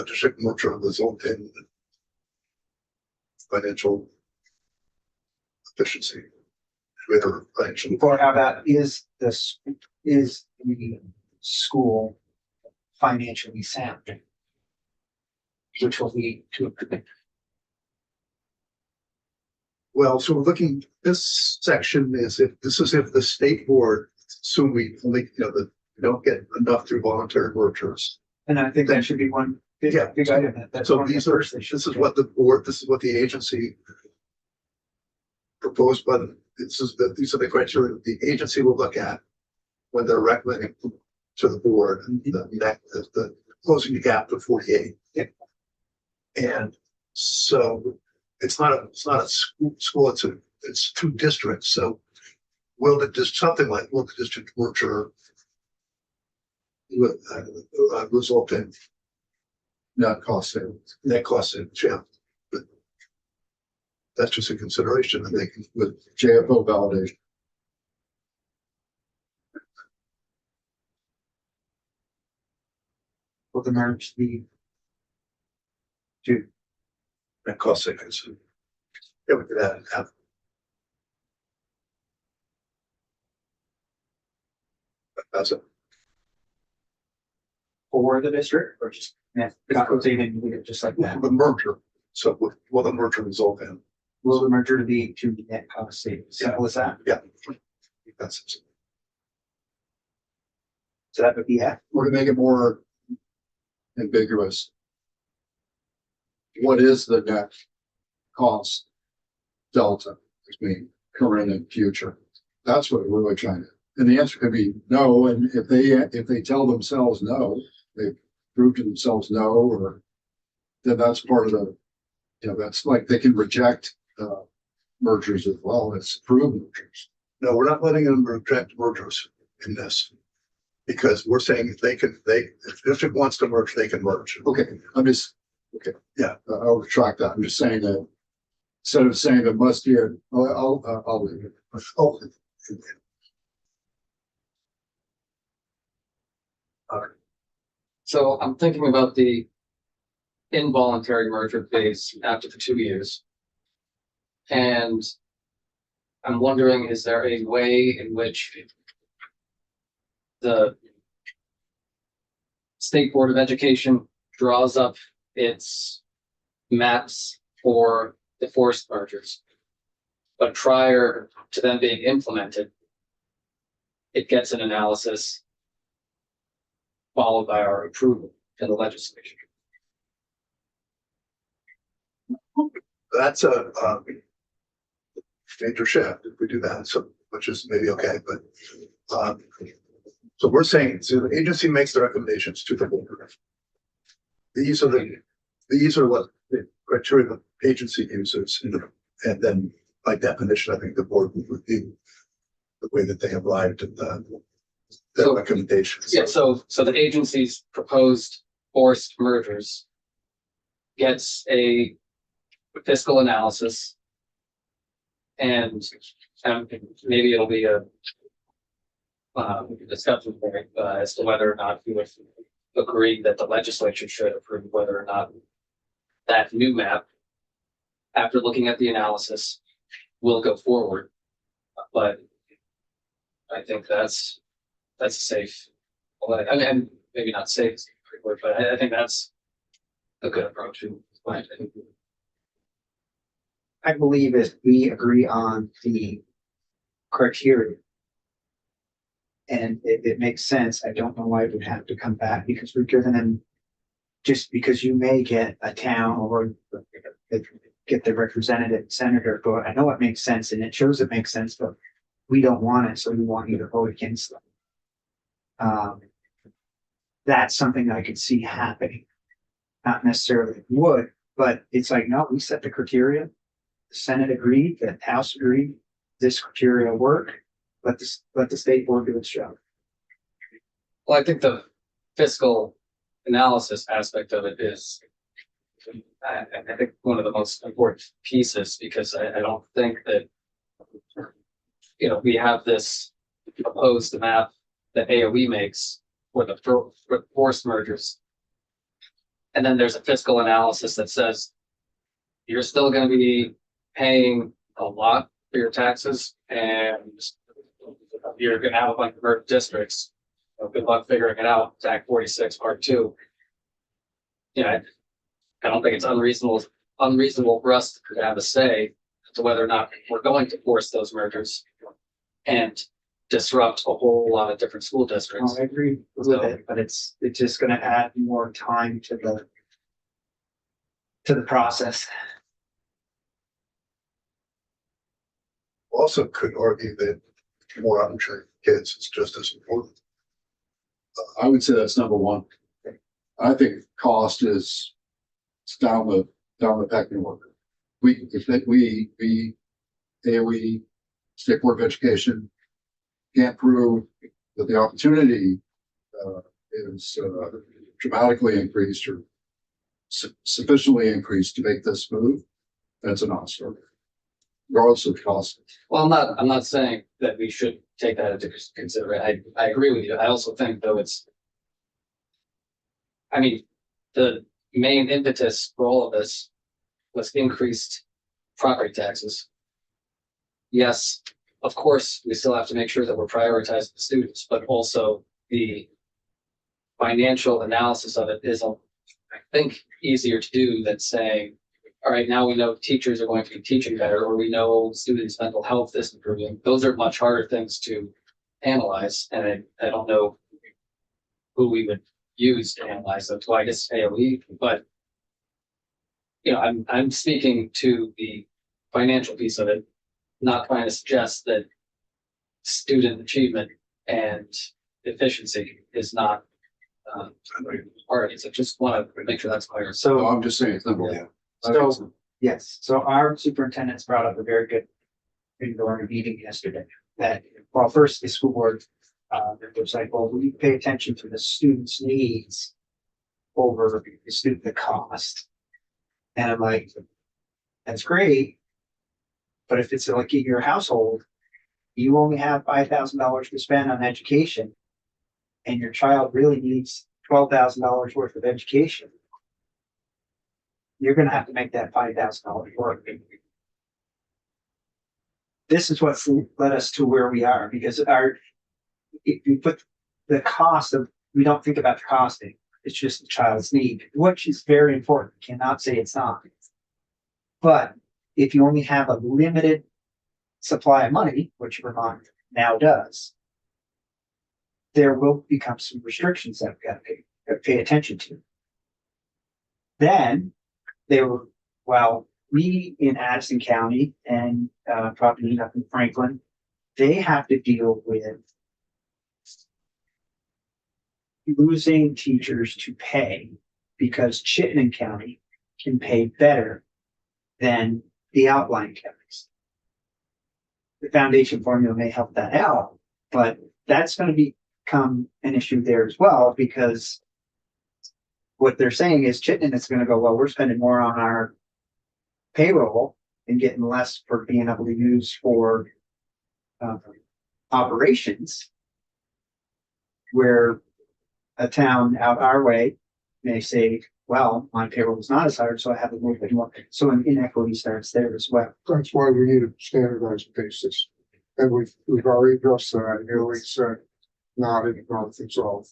district merger result in financial efficiency? Greater financial. Or how about is the school financially sound? Which will lead to a Well, so we're looking, this section is if the state board, assume we only, we don't get enough through voluntary mergers. and I think that should be one big Yeah. item. That's So one of the this first they should is do. what the agency proposed, but these are the criteria that the agency will look at when they're recommending to the board and the closing the gap to 48. Yeah. And so it's not a school, it's two districts. So will it just something like, will the district merger result in Net cost savings. net cost savings? Yeah. But that's just a consideration, I think, with JFO validation. Will the merge be? To, net cost savings. Yeah, we could add. That's it. for the district or just, yeah, they didn't leave it just like that. The merger. So will the merger result in? Will the merger be to net cost savings? Simple as that. Yeah. That's it. So that would be it. Or to make it more ambiguous. What is the net cost delta between current and future? That's what we're really trying to, and the answer could be no, and if they tell themselves no, they prove to themselves no, or then that's part of the, that's like they can reject mergers as well as approve mergers. No, we're not letting them reject mergers in this. Because we're saying if if the district wants to merge, they can merge. Okay, Yeah. I'll retract that. I'm just saying that instead of saying it must be I'll leave it. Oh, So I'm thinking about the involuntary merger phase after the 2 years. And I'm wondering, is there a way in which the State Board of Education draws up its maps for the forced mergers? But prior to them being implemented, it gets an analysis followed by our approval in the legislature. that's a major shift if we do that. So, which is maybe okay, but so we're saying, so the agency makes the recommendations to the board. These are what the criteria the agency uses, and then by definition, I think the board would review the way that they arrived at the recommendations. Yeah, so the agency's proposed forced mergers gets a fiscal analysis. And maybe it'll be a discussion point as to whether or not we would agree that the legislature should approve whether or not that new map, after looking at the analysis, will go forward. But I think that's safe. Well, and maybe not safe, but I think that's a good approach. I believe if we agree on the criteria and it makes sense, I don't know why it would have to come back because we're giving them, just because you may get a town or get the representative senator vote. I know it makes sense and it shows it makes sense, but we don't want it, so we want you to vote against them. That's something I could see happening. Not necessarily would, but it's like, no, we set the criteria. The Senate agreed, the House agreed, this criteria work, let the state board do its job. Well, I think the fiscal analysis aspect of it is, I think, one of the most important pieces, because I don't think that, we have this proposed map that AOE makes for the forced mergers. And then there's a fiscal analysis that says you're still going to be paying a lot for your taxes and you're going to have a bunch of merged districts. Good luck figuring it out. It's Act 46 Part 2. I don't think it's unreasonable for us to have a say to whether or not we're going to force those mergers and disrupt a whole lot of different school districts. I agree with it, but it's just going to add more time to the process. Also could argue that more uninsured kids is just as important. I would say that's number one. I think cost is it's down the pecking order. We AOE, State Board of Education, can't prove that the opportunity is dramatically increased or sufficiently increased to make this move, that's a non-starter. Regardless of cost. Well, I'm not saying that we should take that into consideration. I agree with you. I also think though I mean, the main impetus for all of this was increased property taxes. Yes, of course, we still have to make sure that we're prioritizing the students, but also the financial analysis of it is, I think, easier to do than saying, all right, now we know teachers are going to be teaching better, or we know students' mental health is improving. Those are much harder things to analyze, and I don't know who we would use to analyze them. So I guess AOE, but I'm speaking to the financial piece of it, not trying to suggest that student achievement and efficiency is not part of it. So just want to make sure that's clear. So So, I'm just saying it's number one. so, yes, so our superintendent's brought up a very good thing during a meeting yesterday. That, well, first the school board, it was like, well, we pay attention to the students' needs over the cost. And I'm like, that's great. But if it's like in your household, you only have $5,000 to spend on education. And your child really needs $12,000 worth of education. You're gonna have to make that $5,000 work. This is what led us to where we are, because if you put the cost of, we don't think about the costing, it's just the child's need, which is very important, cannot say it's not. But if you only have a limited supply of money, which Vermont now does, there will become some restrictions that we gotta pay attention to. Then they were, well, we in Addison County and probably up in Franklin, they have to deal with losing teachers to pay because Chittenden County can pay better than the outlying counties. The foundation formula may help that out, but that's going to become an issue there as well, because what they're saying is Chittenden is going to go, well, we're spending more on our payroll and getting less for being able to use for operations, where a town out our way may say, well, my payroll is not as high, so I have a little bit more. So an inequity starts there as well. That's why we need a standardized basis. And we've already addressed that, and we said, not in it's all.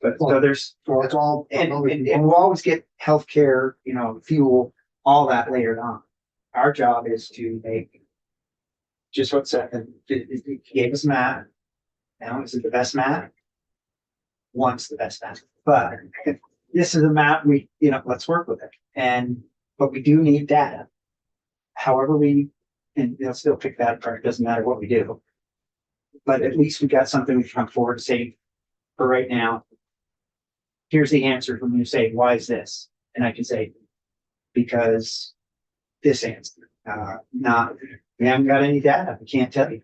But so there's, So it's all. and we'll always get healthcare, fuel, all that layered on. Our job is to make just what's that, it gave us math. Now, is it the best math? One's the best math, but this is a map let's work with it. But we do need data. However, and they'll still pick that apart. It doesn't matter what we do. But at least we got something we can come forward to say, for right now, here's the answer from you say, why is this? And I can say, because this answer, we haven't got any data. We can't tell you.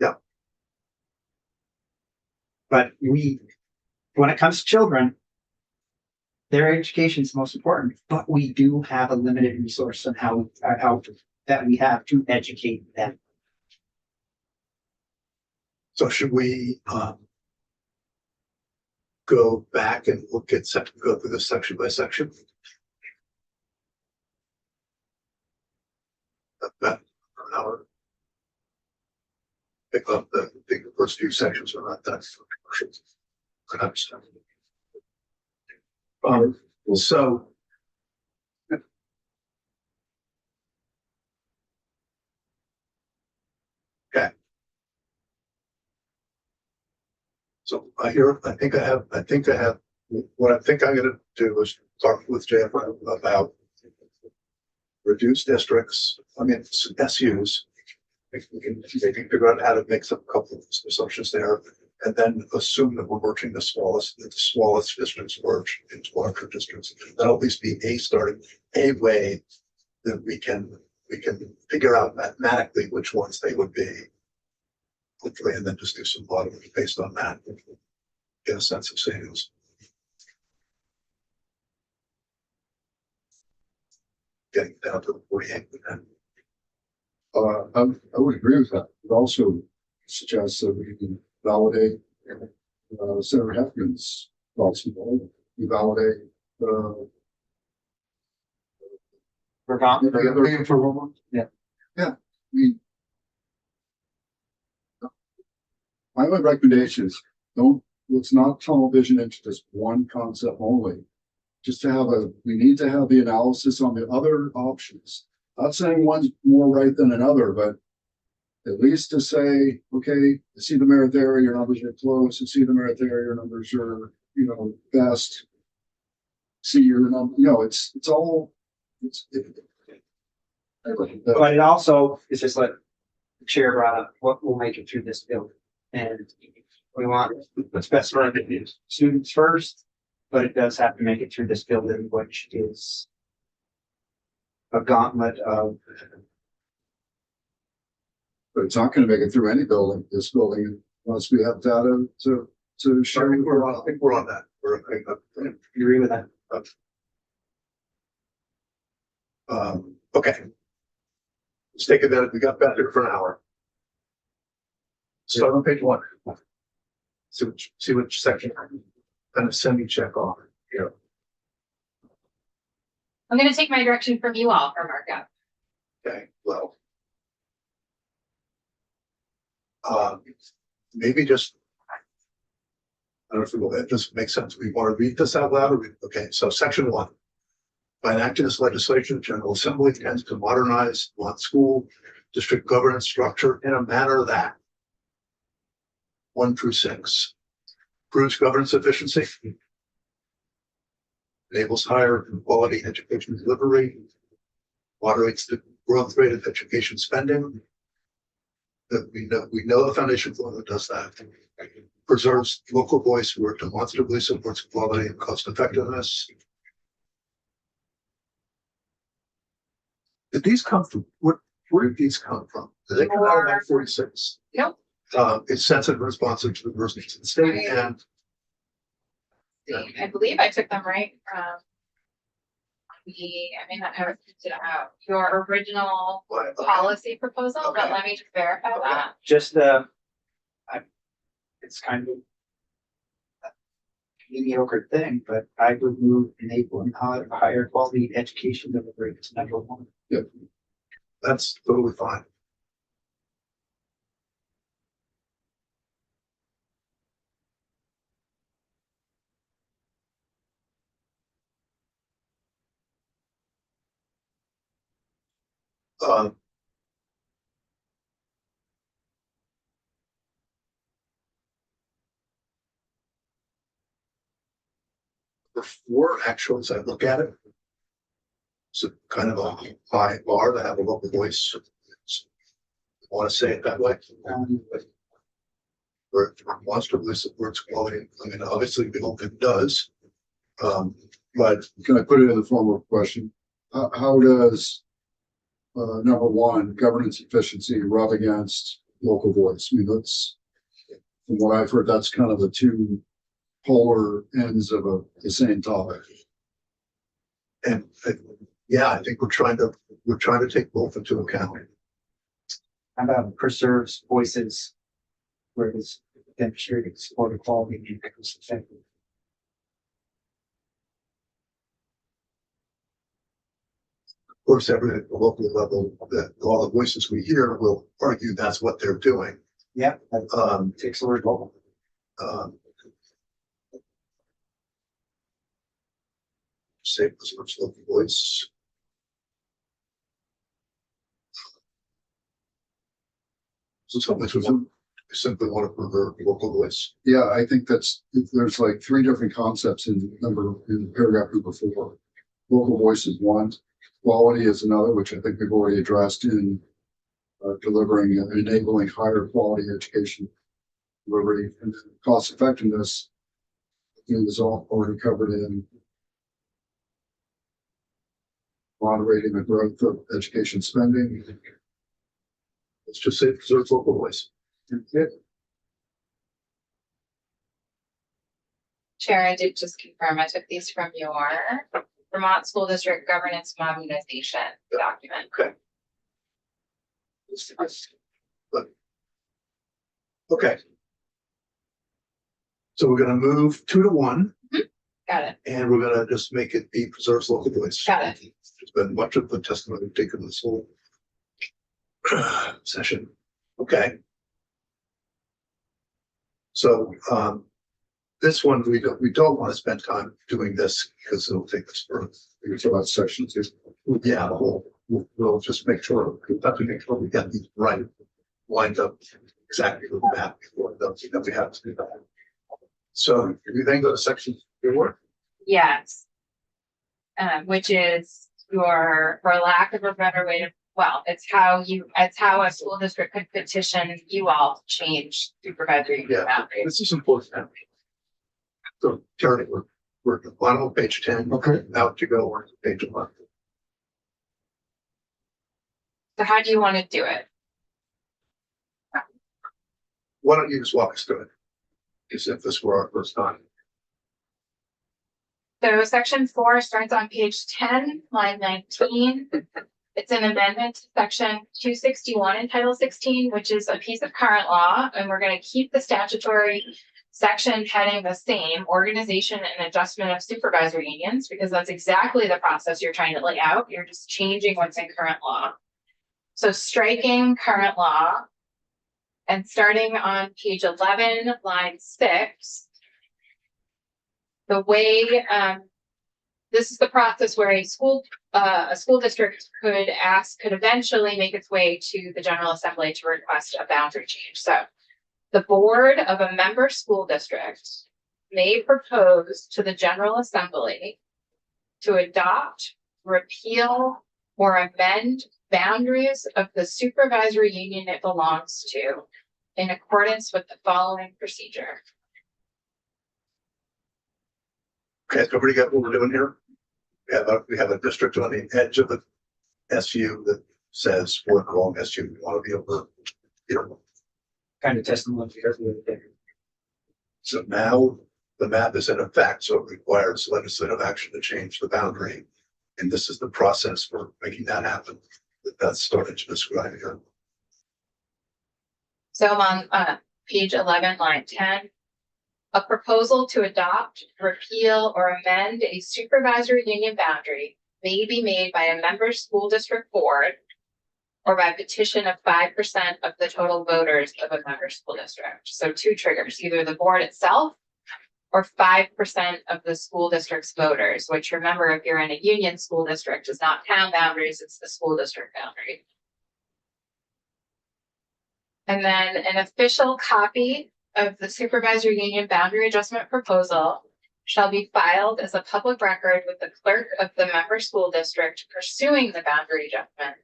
Yeah. But when it comes to children, their education is the most important, but we do have a limited resource on how that we have to educate them. So should we go back and go through this section by section? About an hour. Pick up the first few sections are not that. So. Okay. So I think I have, what I think I'm gonna do is talk with Jeff about reduced districts, SUs. We can maybe figure out how to make a couple of assumptions there, and then assume that we're merging the smallest districts merge into larger districts. That'll at least be a way that we can figure out mathematically which ones they would be. hopefully, and then just do some modeling based on that. Get a sense of savings. Getting down to the 48%. I would agree with that. It also suggests that we can validate, Senator Hefkin's thoughts. We validate, Vermont. the other- Paying for Vermont? we. My only recommendation is let's not tunnel vision into just one concept only. Just to have we need to have the analysis on the other options. Not saying one's more right than another, but at least to say, okay, I see the merit there, your numbers are close, I see the merit there, your numbers are, best. See your number, it's all, But it also is just like the chair brought up, what will make it through this building? And we want what's best for the students first, but it does have to make it through this building, which is a gauntlet of, but it's not gonna make it through any building, this building, unless we have data to So show. I think we're on that. you agree with that? Okay. Let's take a minute. We got back here for an hour. Start on page 1. See which section kind of semi-check off here. I'm gonna take my direction from you all for markup. Okay, well. Maybe just. I don't know if it just makes sense. We want to read this out loud or okay, so section 1. By enacting this legislation, the General Assembly intends to modernize one school district governance structure in a manner that 1 through 6 improves governance efficiency, enables higher quality education delivery, moderates the growth rate of education spending. That we know the foundation formula does that. Preserves local voice where it demonstrably supports quality and cost effectiveness. Did these come from where did these come from? Did they come out of Act 46? Nope. It's sensitive and responsive to the diverse needs of the state and I believe I took them right from I may not have it printed out, your original policy proposal, but Okay. let me just verify that. Just it's kind of a mediocre thing, but I would move enabling higher quality education delivery to number 1. that's totally fine. Um, Before actually, as I look at it, it's a kind of a high bar to have a local voice. I want to say it that way. Where it demonstrably supports quality. I mean, obviously, we hope it does. But Can I put it in the form of a question? How does number 1, governance efficiency rub against local voice? I mean, that's, from what I've heard, that's kind of the two polar ends of the same topic. and yeah, I think we're trying to take both into account. How about preserves voices where it's demonstrated support quality and cost effective? Of course, at the local level, that all the voices we hear will argue that's what they're doing. Yeah, that takes the word local. Say preserves local voice. So something we simply want to preserve local voice. Yeah, I think there's like 3 different concepts in paragraph number 4. Local voice is one, quality is another, which I think we've already addressed in delivering and enabling higher quality education delivery, and cost effectiveness is all already covered in moderating the growth of education spending. Let's just say preserves local voice. Chair, I did just confirm, I took these from your Vermont School District Governance Modernization document. Okay. Good. Okay. So we're gonna move 2-1, Got it. and we're gonna just make it be preserves local voice. Got it. There's been much of the testimony taken this whole session. Okay. So, this one, we don't want to spend time doing this because it'll take us for, It's about section 2. yeah, the whole, we'll just make sure, we have to make sure we get these right, lined up exactly with the map before that we have to do that. So if you then go to section 4, Yes. Which is your, for lack of a better way to, well, it's how a school district could petition you all to change supervisory yeah, boundaries. this is important. So Terry, we're at the bottom of page 10. Okay. Out to go, we're to page 11. So how do you want to do it? Why don't you just walk us through it? As if this were our first time. So section 4 starts on page 10, line 19. It's an amendment to section 261 in Title 16, which is a piece of current law, and we're going to keep the statutory section heading the same, organization and adjustment of supervisory unions, because that's exactly the process you're trying to lay out. You're just changing what's in current law. So striking current law and starting on page 11, line 6, the way, this is the process where a school district could eventually make its way to the General Assembly to request a boundary change. So the board of a member school district may propose to the General Assembly to adopt, repeal, or amend boundaries of the supervisory union it belongs to in accordance with the following procedure. Okay, so everybody got what we're doing here? We have a district on the edge of the SU that says we're calling SU. We want to be able to, you know, Kind of testimony here. so now the map is in effect, so it requires legislative action to change the boundary. And this is the process for making that happen. That's started to describe here. So I'm on page 11, line 10. A proposal to adopt, repeal, or amend a supervisory union boundary may be made by a member school district board or by petition of 5% of the total voters of a member school district. So 2 triggers, either the board itself or 5% of the school district's voters, which, remember, if you're in a union school district, is not town boundaries, it's the school district boundary. And then an official copy of the supervisory union boundary adjustment proposal shall be filed as a public record with the clerk of the member school district pursuing the boundary adjustment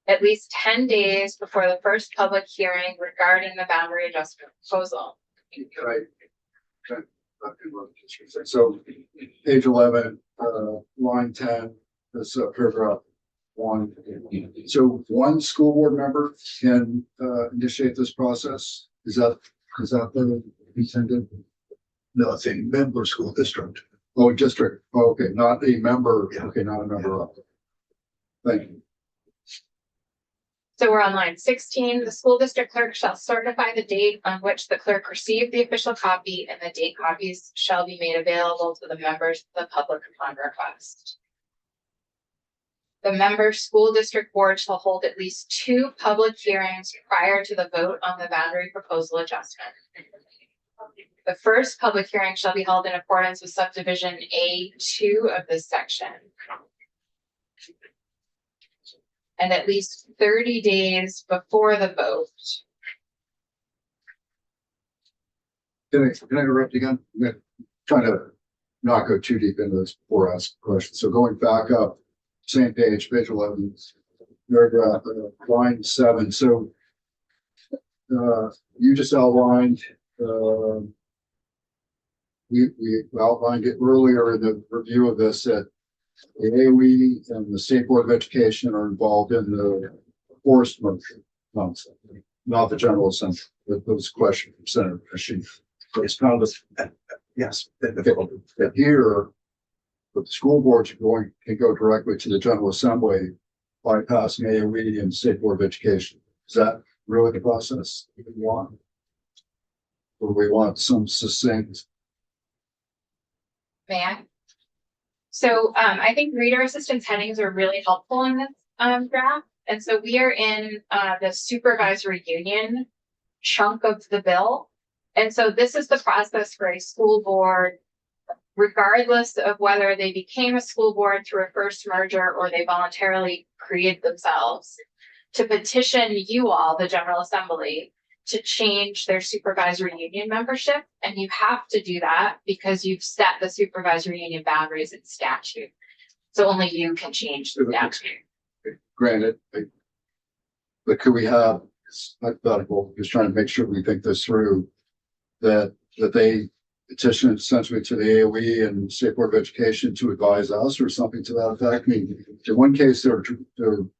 at least 10 days before the first public hearing regarding the boundary adjustment proposal. So page 11, line 10, this paragraph 1. So one school board member can initiate this process. Is that the intended? No, it's a member school district. Oh, district. Oh, okay, not a member. Yeah. Okay, not a member of. Thank you. So we're on line 16. The school district clerk shall certify the date on which the clerk received the official copy, and the date copies shall be made available to the members of the public upon request. The member school district board shall hold at least 2 public hearings prior to the vote on the boundary proposal adjustment. The first public hearing shall be held in accordance with subdivision A2 of this section. And at least 30 days before the vote. Can I interrupt again? I'm trying to not go too deep into this before I ask a question. So going back up, same page 11, paragraph, line 7. So you just outlined, we outlined it earlier in the review of this that the AOE and the State Board of Education are involved in the forest motion concept. not the general assembly. That was a question from Senator Kashif. It's not a, yes. That here, but the school boards can go directly to the general assembly, bypassing AOE and state board of education. Is that really the process we want? Or do we want some succinct? May I? So I think reader assistance headings are really helpful in this draft. And so we are in the supervisory union chunk of the bill. And so this is the process for a school board, regardless of whether they became a school board through a first merger or they voluntarily created themselves, to petition you all, the General Assembly, to change their supervisory union membership. And you have to do that because you've set the supervisory union boundaries in statute. So only you can change the statute. Granted, but could we have, it's hypothetical, just trying to make sure we think this through, that they petition essentially to the AOE and State Board of Education to advise us or something to that effect? I mean, in one case, they're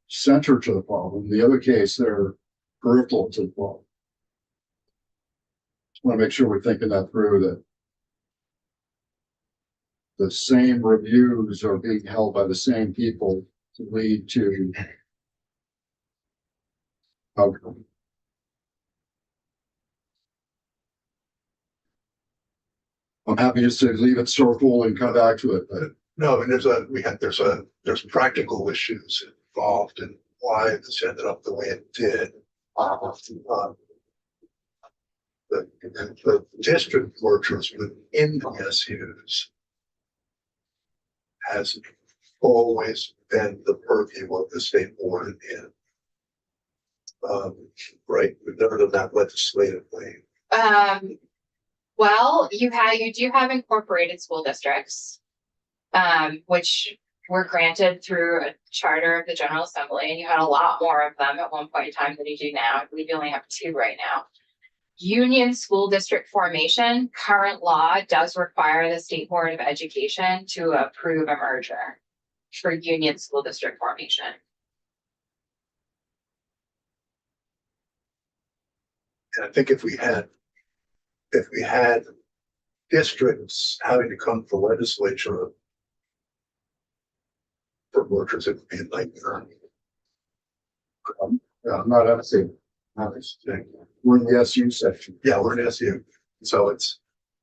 center to the problem. In the other case, they're peripheral to the problem. Just want to make sure we're thinking that through, that the same reviews are being held by the same people to lead to outcome. I'm happy just to leave it circle and come back to it, but No, and there's practical issues involved in why this ended up the way it did. The district mergers within the SUs has always been the purview of the state board and right, we've never done that legislatively. Well, you do have incorporated school districts, which were granted through a charter of the General Assembly, and you had a lot more of them at one point in time than you do now. I believe you only have 2 right now. Union school district formation, current law does require the State Board of Education to approve a merger for union school district formation. And I think if we had districts having to come to the legislature for mergers, it would be a nightmare. yeah, I'm not upset. We're in the SU section. Yeah, we're an SU, so it's,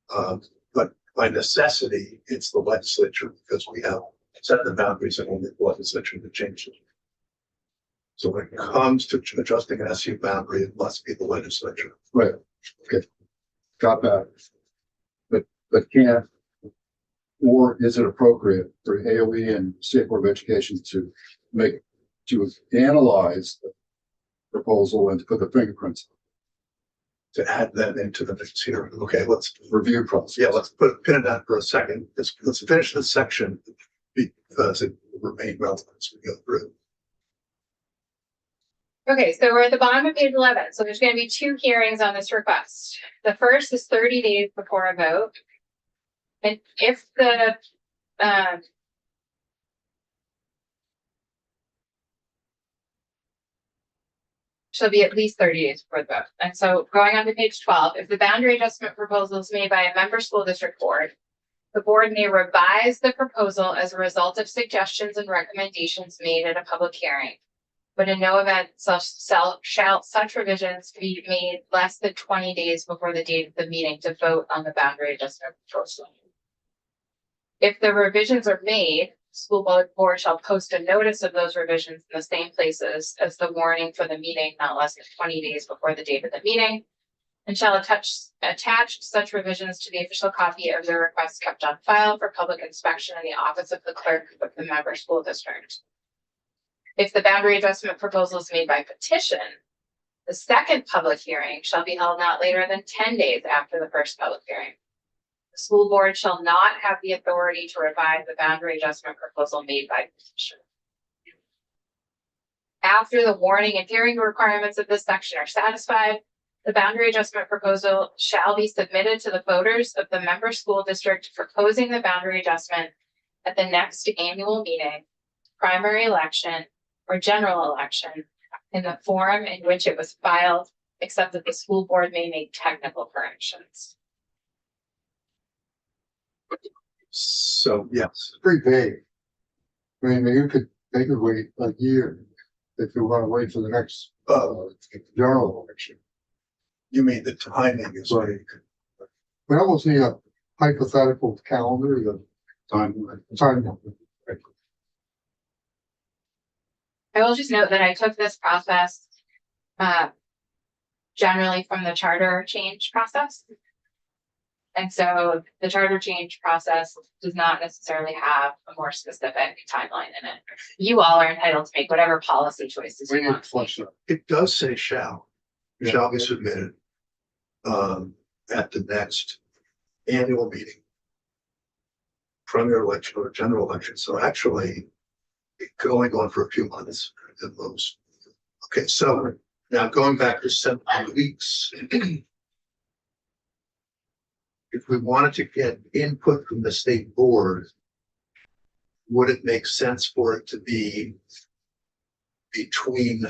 but by necessity, it's the legislature because we have set the boundaries and only the legislature to change it. So when it comes to adjusting an SU boundary, it must be the legislature. Right. Okay. Got that. But can't, or is it appropriate for AOE and State Board of Education to analyze the proposal and to put the fingerprints, To add that into the mix here. Okay, let's review process? Yeah, let's put a pin in that for a second. Let's finish this section because it will remain relevant as we go through. Okay, so we're at the bottom of page 11. So there's going to be 2 hearings on this request. The first is 30 days before a vote. And if the shall be at least 30 days before the vote. And so going on to page 12, if the boundary adjustment proposal is made by a member school district board, the board may revise the proposal as a result of suggestions and recommendations made at a public hearing. But in no event shall such revisions be made less than 20 days before the date of the meeting to vote on the boundary adjustment proposal. If the revisions are made, school board shall post a notice of those revisions in the same places as the warning for the meeting, not less than 20 days before the date of the meeting, and shall attach such revisions to the official copy of the request kept on file for public inspection in the office of the clerk of the member school district. If the boundary adjustment proposal is made by petition, the second public hearing shall be held not later than 10 days after the first public hearing. The school board shall not have the authority to revise the boundary adjustment proposal made by petition. After the warning and hearing requirements of this section are satisfied, the boundary adjustment proposal shall be submitted to the voters of the member school district proposing the boundary adjustment at the next annual meeting, primary election, or general election in the form in which it was filed except that the school board may make technical corrections. So, yes, Pretty vague. I mean, you could wait a year if you want to wait for the next, general election. you mean the timing is right. We almost need a hypothetical calendar, the Time. time. I will just note that I took this process generally from the charter change process. And so the charter change process does not necessarily have a more specific timeline in it. You all are entitled to make whatever policy choices We you need to want. flush that. It does say shall be submitted at the next annual meeting. Primary election or general election, so actually it could only go on for a few months at most. Okay, so now going back to 7 weeks. If we wanted to get input from the state board, would it make sense for it to be between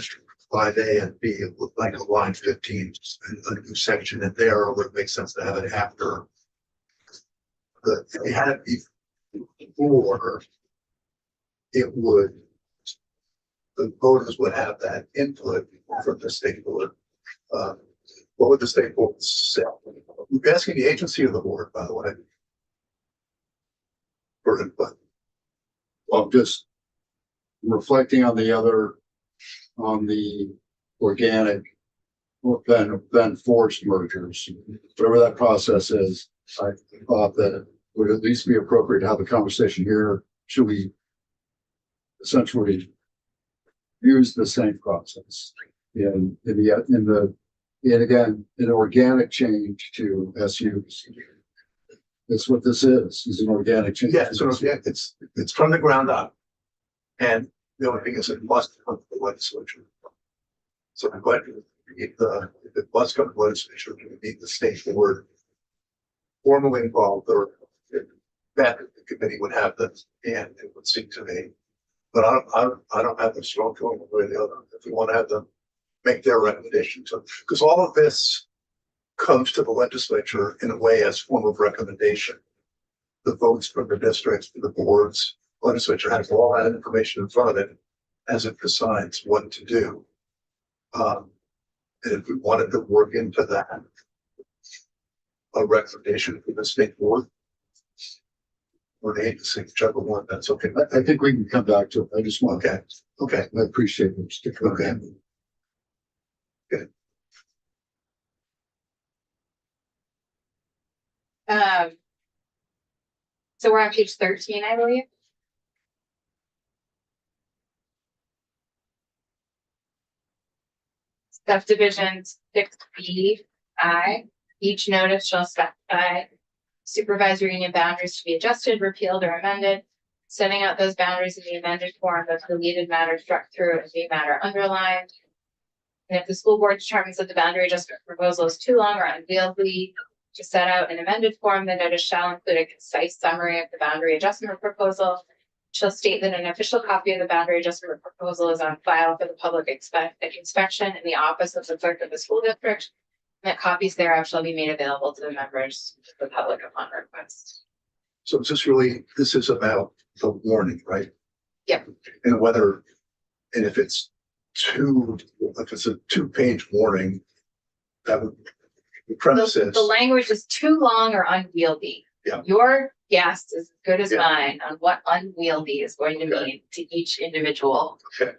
5A and B, like a line 15, a new section in there, or would it make sense to have it after? If it had it before, it would, the voters would have that input from the state board. What would the state board say? We're asking the agency or the board, by the way. For input. Well, just reflecting on the organic, then forced mergers, whatever that process is. I thought that it would at least be appropriate to have a conversation here. Should we essentially use the same process in again, an organic change to SUs? That's what this is an organic change. Yeah, so it's from the ground up. And the only thing is it must come to the legislature. So I'm glad if it must come to the legislature, we need the state board formally involved, or if that the committee would have this, and it would seem to me. But I don't have the strong feeling one way or the other. If we want to have them make their recommendations, because all of this comes to the legislature in a way as form of recommendation. The votes from the districts, the boards, legislature has all that information in front of it as it decides what to do. And if we wanted to work into that, a recommendation for the state board or the agency, whichever one, that's okay. I think we can come back to it. I just want, Okay. I appreciate them sticking Okay. around. So we're on page 13, I believe. Subdivisions 6B(I). Each notice shall specify supervisory union boundaries to be adjusted, repealed, or amended, setting out those boundaries in the amended form of deleted matter struck through and new matter underlined. And if the school board determines that the boundary adjustment proposal is too long or unwieldy to set out an amended form, the notice shall include a concise summary of the boundary adjustment proposal. Shall state that an official copy of the boundary adjustment proposal is on file for the public inspection in the office of the clerk of the school district. And that copies thereof shall be made available to the members of the public upon request. So this is about the warning, right? Yep. And if it's a 2-page warning, that would, the premise is. The language is too long or unwieldy. Yeah. Your guess is as good as Yeah. mine on what unwieldy is going to mean to each individual. Okay.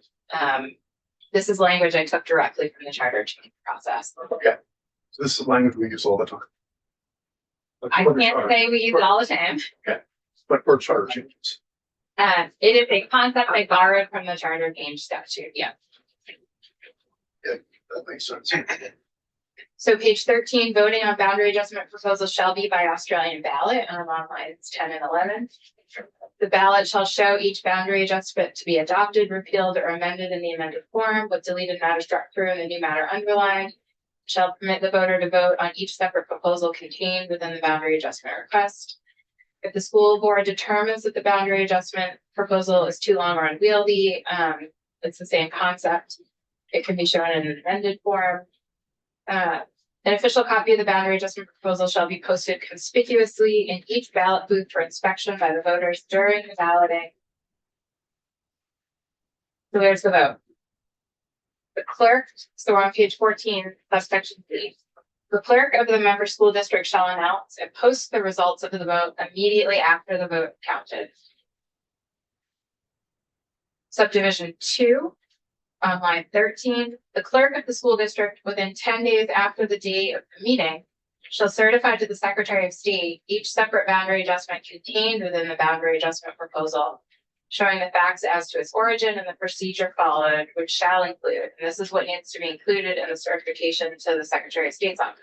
This is language I took directly from the charter change process. Okay. So this is language we use all the time. I can't say we use it all the time. But for charter changes. It is a concept I borrowed from the charter change statute. Yeah. That makes sense. So page 13, voting on boundary adjustment proposals shall be by Australian ballot on lines 10 and 11. The ballot shall show each boundary adjustment to be adopted, repealed, or amended in the amended form with deleted matter struck through and the new matter underlined. Shall permit the voter to vote on each separate proposal contained within the boundary adjustment request. If the school board determines that the boundary adjustment proposal is too long or unwieldy, it's the same concept. It can be shown in an amended form. An official copy of the boundary adjustment proposal shall be posted conspicuously in each ballot booth for inspection by the voters during the balloting. So there's the vote. The clerk, so we're on page 14, subsection D. The clerk of the member school district shall announce and post the results of the vote immediately after the vote counted. Subdivision 2, on line 13, the clerk of the school district within 10 days after the date of the meeting shall certify to the Secretary of State each separate boundary adjustment contained within the boundary adjustment proposal, showing the facts as to its origin and the procedure followed, which shall include, and this is what needs to be included in the certification to the Secretary of State's office.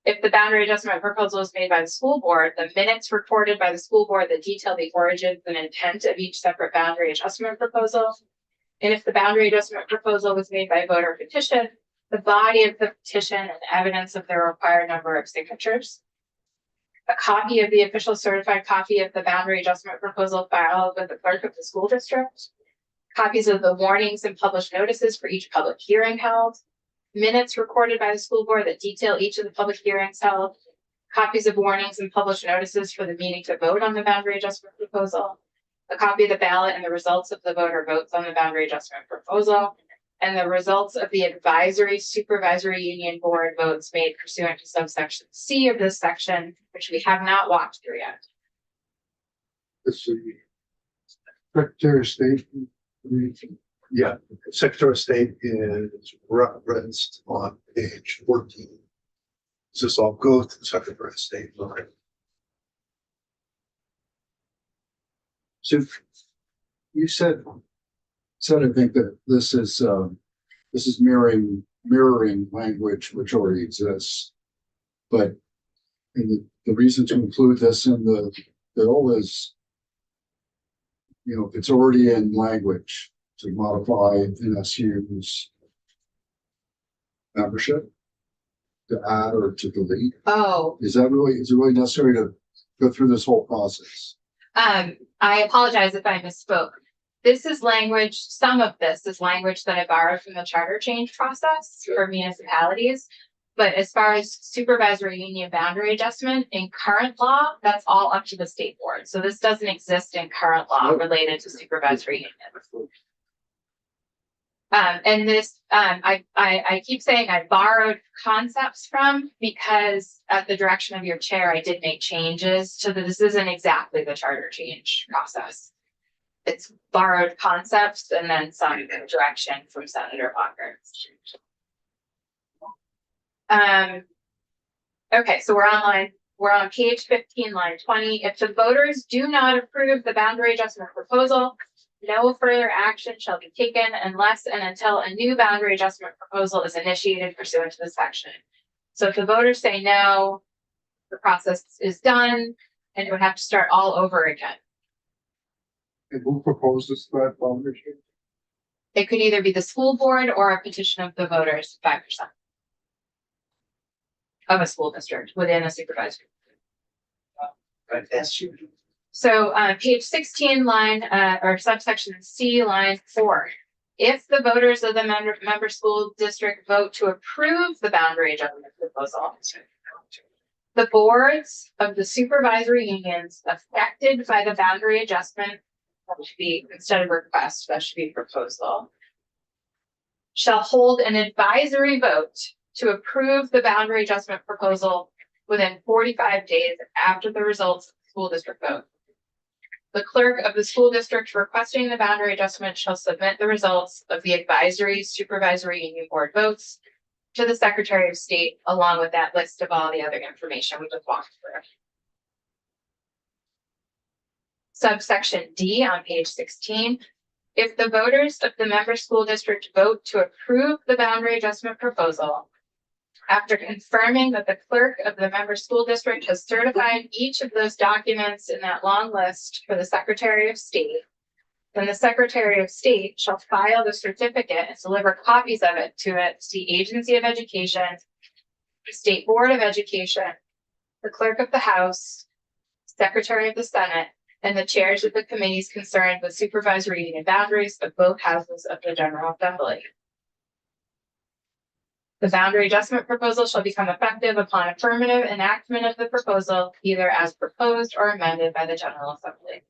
If the boundary adjustment proposal is made by the school board, the minutes recorded by the school board that detail the origins and intent of each separate boundary adjustment proposal. And if the boundary adjustment proposal was made by voter petition, the body of the petition and evidence of the required number of signatures. A copy of the official certified copy of the boundary adjustment proposal filed with the clerk of the school district. Copies of the warnings and published notices for each public hearing held. Minutes recorded by the school board that detail each of the public hearings held. Copies of warnings and published notices for the meeting to vote on the boundary adjustment proposal. A copy of the ballot and the results of the voter votes on the boundary adjustment proposal. And the results of the advisory supervisory union board votes made pursuant to subsection C of this section, which we have not walked through yet. It's the Secretary of State. Yeah, Secretary of State is referenced on page 14. Does this all go to the Secretary of State? Okay. So you said, I think that this is mirroring language which already exists. But the reason to include this in the bill is, you know, it's already in language to modify NSU's membership, to add or to delete. Oh, Is it really necessary to go through this whole process? I apologize if I misspoke. This is language, some of this is language that I borrowed from the charter change process for municipalities. But as far as supervisory union boundary adjustment in current law, that's all up to the state board. So this doesn't exist in current law related to supervisory union. And this, I keep saying I borrowed concepts from because at the direction of your chair, I did make changes to this isn't exactly the charter change process. It's borrowed concepts and then some direction from Senator Walker. Okay, so we're on page 15, line 20. If the voters do not approve the boundary adjustment proposal, no further action shall be taken unless and until a new boundary adjustment proposal is initiated pursuant to this section. So if the voters say no, the process is done and it would have to start all over again. And who proposes that boundary change? It could either be the school board or a petition of the voters, 5% of a school district within a supervisory. So page 16, line or subsection C, line 4. If the voters of the member school district vote to approve the boundary adjustment proposal, the boards of the supervisory unions affected by the boundary adjustment, that should be instead of request, that should be proposal, shall hold an advisory vote to approve the boundary adjustment proposal within 45 days after the results of the school district vote. The clerk of the school district requesting the boundary adjustment shall submit the results of the advisory supervisory union board votes to the Secretary of State, along with that list of all the other information we just walked through. Subsection D on page 16. If the voters of the member school district vote to approve the boundary adjustment proposal, after confirming that the clerk of the member school district has certified each of those documents in that long list for the Secretary of State, then the Secretary of State shall file the certificate and deliver copies of it to the Agency of Education, the State Board of Education, the Clerk of the House, Secretary of the Senate, and the chairs of the committees concerned with supervisory union boundaries of both houses of the General Assembly. The boundary adjustment proposal shall become effective upon affirmative enactment of the proposal, either as proposed or amended by the General Assembly.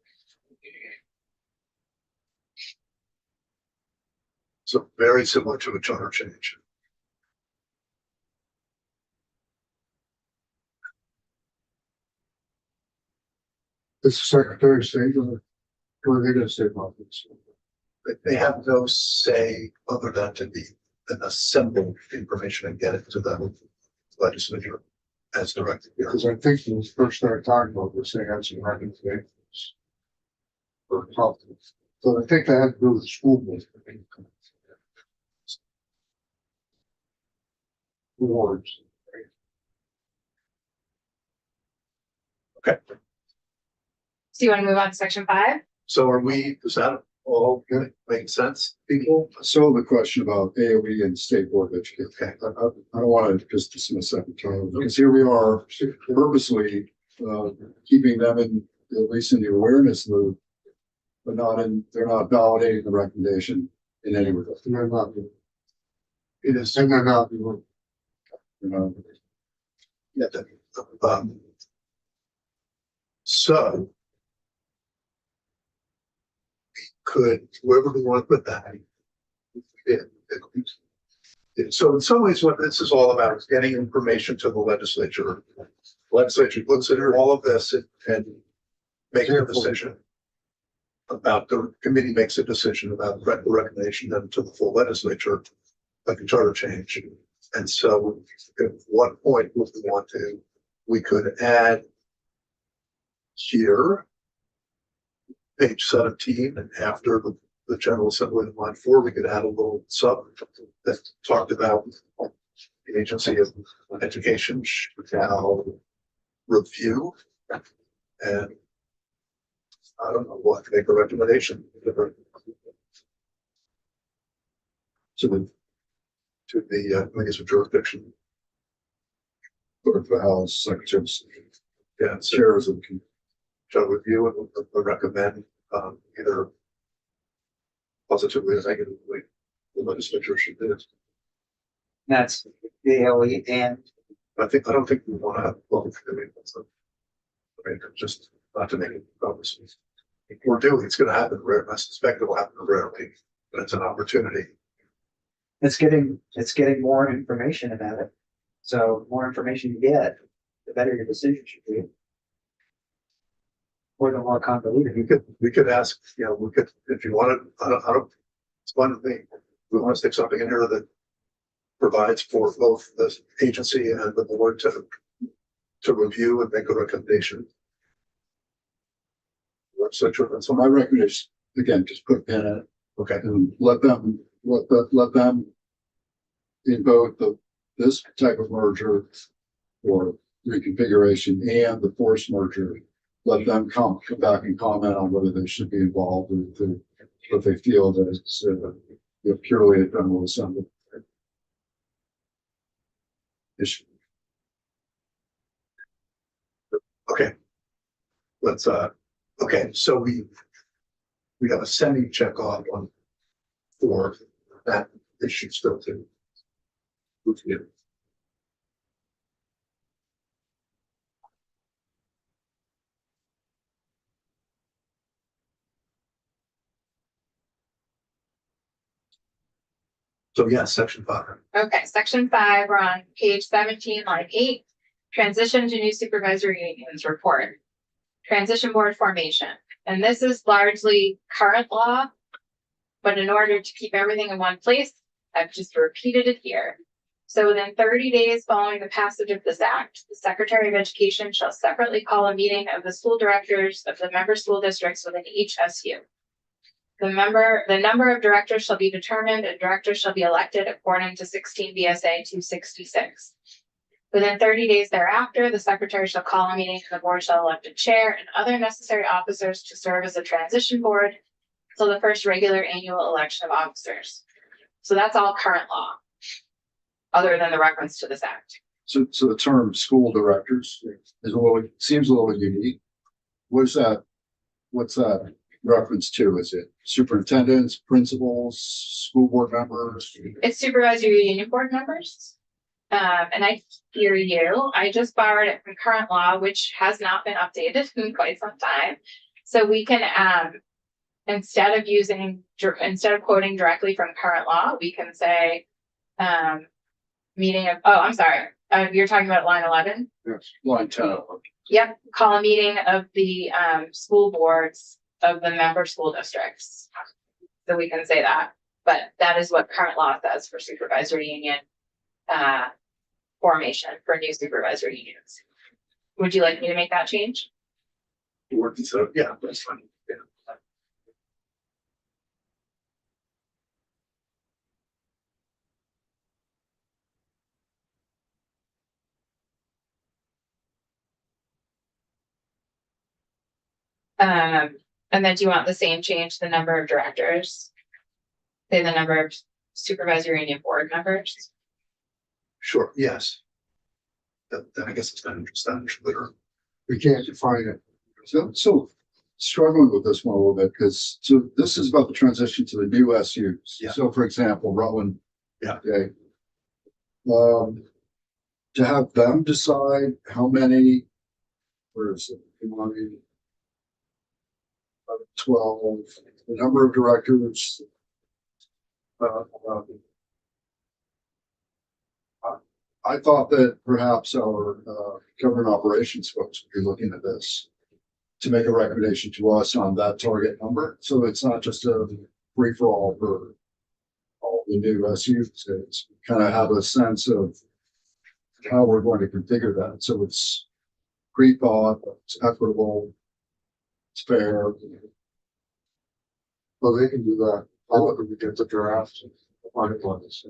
So very similar to a charter change. It's the Secretary of State or what are they gonna say about this? They have no say other than to be an assemble information and get it to the legislature as directed here. Because I think when we first started talking about this, they had some recommendations. For something. So I think that had to do with the school board. Boards. Okay, So you want to move on to section 5? so are we, does that all make sense, people? So the question about AOE and State Board of Education, I don't want to just dismiss that entirely, because here we are purposely, keeping them in, at least in the awareness loop, but they're not validating the recommendation in any way. And they're not, It is, and they're not, you You know, yeah, so could, wherever we want to put that. So in some ways, what this is all about is getting information to the legislature. Legislature looks at all of this and makes a decision. About the committee makes a decision about the recommendation then to the full legislature, like a charter change. And so at what point would we want to, we could add here, page 17, and after the General Assembly in line 4, we could add a little sub that talked about the Agency of Education shall review and I don't know what, make a recommendation to the committees of jurisdiction. Clerk of the House, Secretary of State, Yeah, so chairs of the shall review and recommend either positively or negatively. The legislature should do it. That's the AOE and I don't think we want to have both. I mean, just not to make it promises. If we're doing, it's going to happen rare. I suspect it will happen rarely, but it's an opportunity. it's getting more information about it. So the more information you get, the better your decision should be. Or the more convoluted. We could ask, we could, if you wanted, I don't, it's one thing. We want to stick something in here that provides for both the agency and the board to review and make a recommendation. So my recommendation, again, just put a pin in it. Okay. And let them in both this type of merger or reconfiguration and the forced merger, let them come back and comment on whether they should be involved or if they feel that it's purely a general assembly issue. Okay. Let's, okay, so we have a semi check off on for that issue still to. So yes, section 5. Okay, section 5, we're on page 17, line 8. Transition to new supervisory unions report. Transition board formation. And this is largely current law. But in order to keep everything in one place, I've just repeated it here. So within 30 days following the passage of this act, the Secretary of Education shall separately call a meeting of the school directors of the member school districts within each SU. The number of directors shall be determined and directors shall be elected according to 16 VSA 266. Within 30 days thereafter, the secretary shall call a meeting and the board shall elect a chair and other necessary officers to serve as a transition board until the first regular annual election of officers. So that's all current law, other than the reference to this act. So the term school directors seems a little unique. What's that reference to? Is it superintendents, principals, school board members? It's supervisory union board members. and I hear you. I just borrowed it from current law, which has not been updated in quite some time. So we can, instead of quoting directly from current law, we can say, meeting of, oh, I'm sorry, you're talking about line 11? Yes, line 10. Yep, call a meeting of the, school boards of the member school districts. So we can say that, but that is what current law says for supervisory union, formation for new supervisory unions. Would you like me to make that change? So, yeah, that's fine. Yeah. And then do you want the same change, the number of directors? Say the number of supervisory union board members? Sure, yes. That, I guess it's been clear. We can't define it. So struggling with this one a little bit, because so this is about the transition to the new SUs. Yeah. So for example, Rutland. Yeah. Okay. To have them decide how many, where is it? 12, the number of directors. I thought that perhaps our government operations folks would be looking at this to make a recommendation to us on that target number. So it's not just a free for all for all the new SUs. It's kind of have a sense of how we're going to configure that. So it's pre-thought, it's equitable, it's fair. Well, they can do that. I'll look if we get the draft. On it once.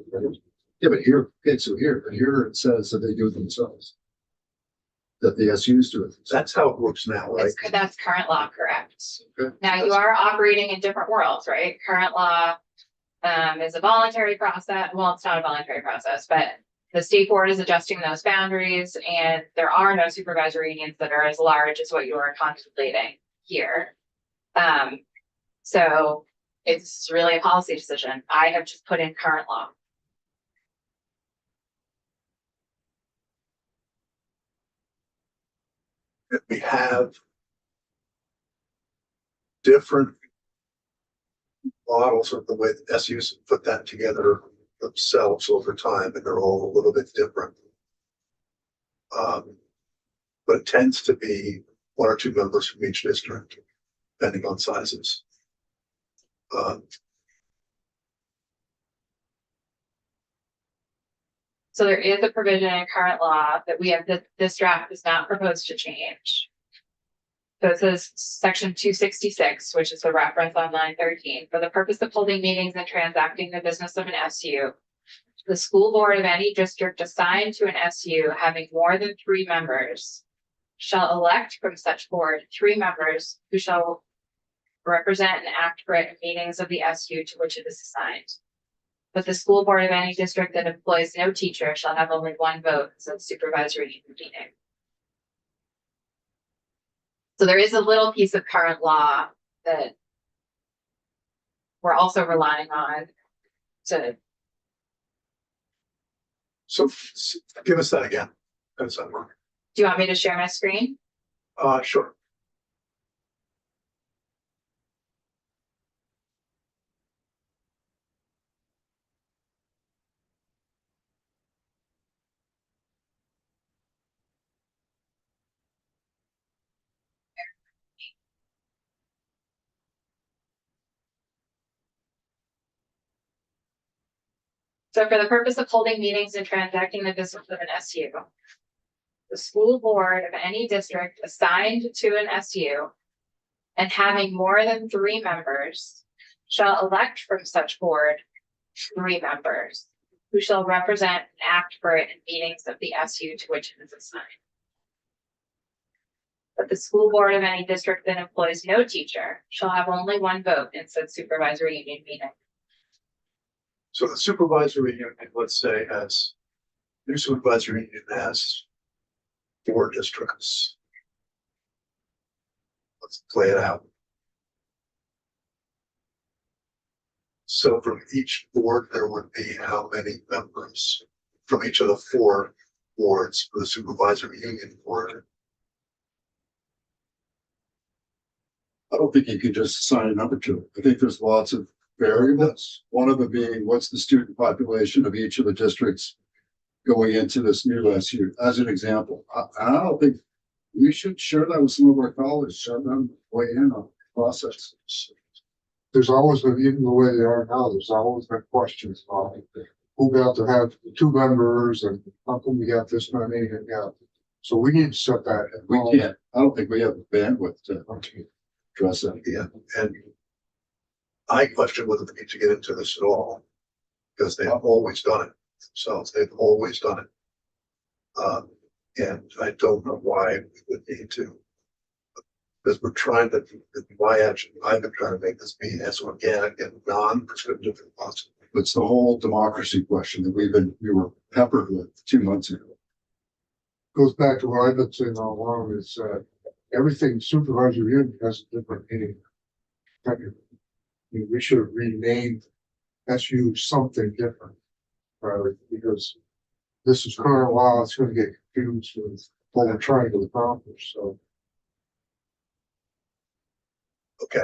Yeah, but here, okay, so here it says that they do it themselves. That the SUs do it. That's how it works now, right? That's current law, correct? Okay. Now you are operating in different worlds, right? Current law is a voluntary process. Well, it's not a voluntary process, but the state board is adjusting those boundaries, and there are no supervisory unions that are as large as what you are contemplating here. So it's really a policy decision. I have just put in current law. If we have different models of the way the SUs put that together themselves over time, and they're all a little bit different. But it tends to be one or two members from each district, depending on sizes. So there is a provision in current law that we have that this draft is not proposed to change. So it says section 266, which is the reference on line 13, for the purpose of holding meetings and transacting the business of an SU. The school board of any district assigned to an SU having more than 3 members shall elect from such board 3 members who shall represent and act for it in meetings of the SU to which it is assigned. But the school board of any district that employs no teacher shall have only 1 vote in the supervisory union meeting. So there is a little piece of current law that we're also relying on to. So give us that again. How does that work? Do you want me to share my screen? Sure. So for the purpose of holding meetings and transacting the business of an SU, the school board of any district assigned to an SU and having more than 3 members shall elect from such board 3 members who shall represent and act for it in meetings of the SU to which it is assigned. But the school board of any district that employs no teacher shall have only 1 vote in said supervisory union meeting. So the supervisory union, let's say, has new supervisory union has 4 districts. Let's play it out. So from each board, there would be how many members? from each of the four boards for the supervisory union board. I don't think you can just assign a number to it. I think there's lots of variables. One of them being, what's the student population of each of the districts going into this new SU, as an example. I don't think we should share that with some of our colleagues, have them weigh in on the process. There's always been, even the way they are now, there's always been questions about who got to have 2 members and how come we got this many and yeah. So we need to set that. We can't, I don't think we have the bandwidth to address that. Yeah, and I question whether they need to get into this at all, because they've always done it themselves. They've always done it. And I don't know why we would need to. Because we're trying to, my action, I've been trying to make this be as organic and non-prescriptive as possible. It's the whole democracy question that we were peppered with 2 months ago. Goes back to what I've been saying all along is, everything supervisory union has a different meaning. We should have renamed SU something different. Because this is current law, it's gonna get confused with what we're trying to accomplish, so. Okay,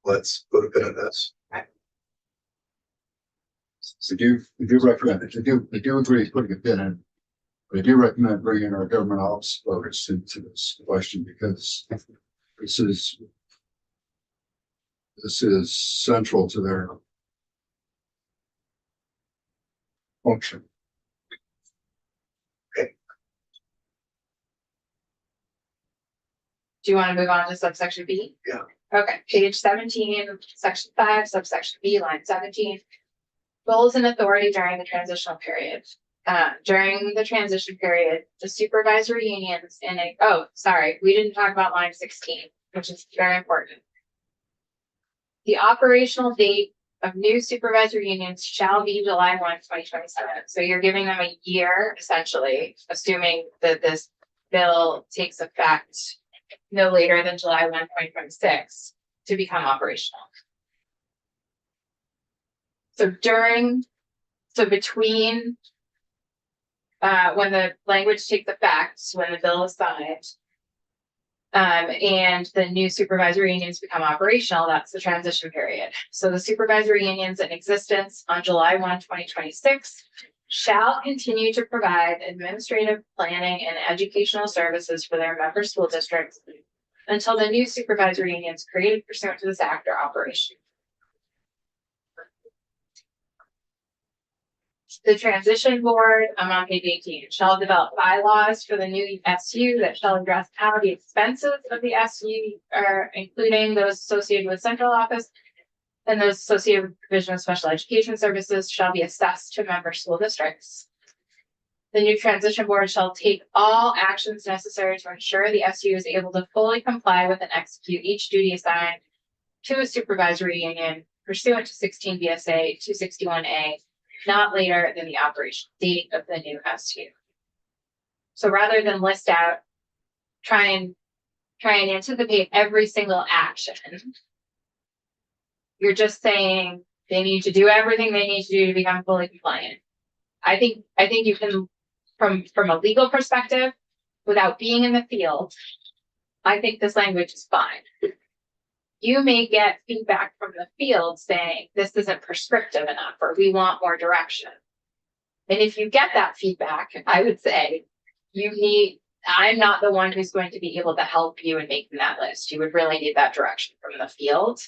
let's put a pin in this. So we do recommend, I do agree putting a pin in. But I do recommend bringing our government ops folks into this question, because this is central to their function. Do you want to move on to subsection B? Yeah. Okay, page 17, section 5, subsection B, line 17. Goals and authority during the transitional period. During the transition period, the supervisory unions we didn't talk about line 16, which is very important. The operational date of new supervisory unions shall be July 1, 2027. So you're giving them a year, essentially, assuming that this bill takes effect no later than July 1, 2026 to become operational. So between when the language takes effect, when the bill is signed, and the new supervisory unions become operational, that's the transition period. So the supervisory unions in existence on July 1, 2026 shall continue to provide administrative, planning, and educational services for their member school districts until the new supervisory unions created pursuant to this act are operational. The transition board, I'm on page 18, shall develop bylaws for the new SU that shall address how the expenses of the SU are, including those associated with central office and those associated with provision of special education services, shall be assessed to member school districts. The new transition board shall take all actions necessary to ensure the SU is able to fully comply with and execute each duty assigned to a supervisory union pursuant to 16 VSA 261A, not later than the operational date of the new SU. So rather than list out, try and anticipate every single action, you're just saying they need to do everything they need to do to become fully compliant. I think you can, from a legal perspective, without being in the field, I think this language is fine. You may get feedback from the field saying this isn't prescriptive enough, or we want more direction. And if you get that feedback, I would say I'm not the one who's going to be able to help you in making that list. You would really need that direction from the field.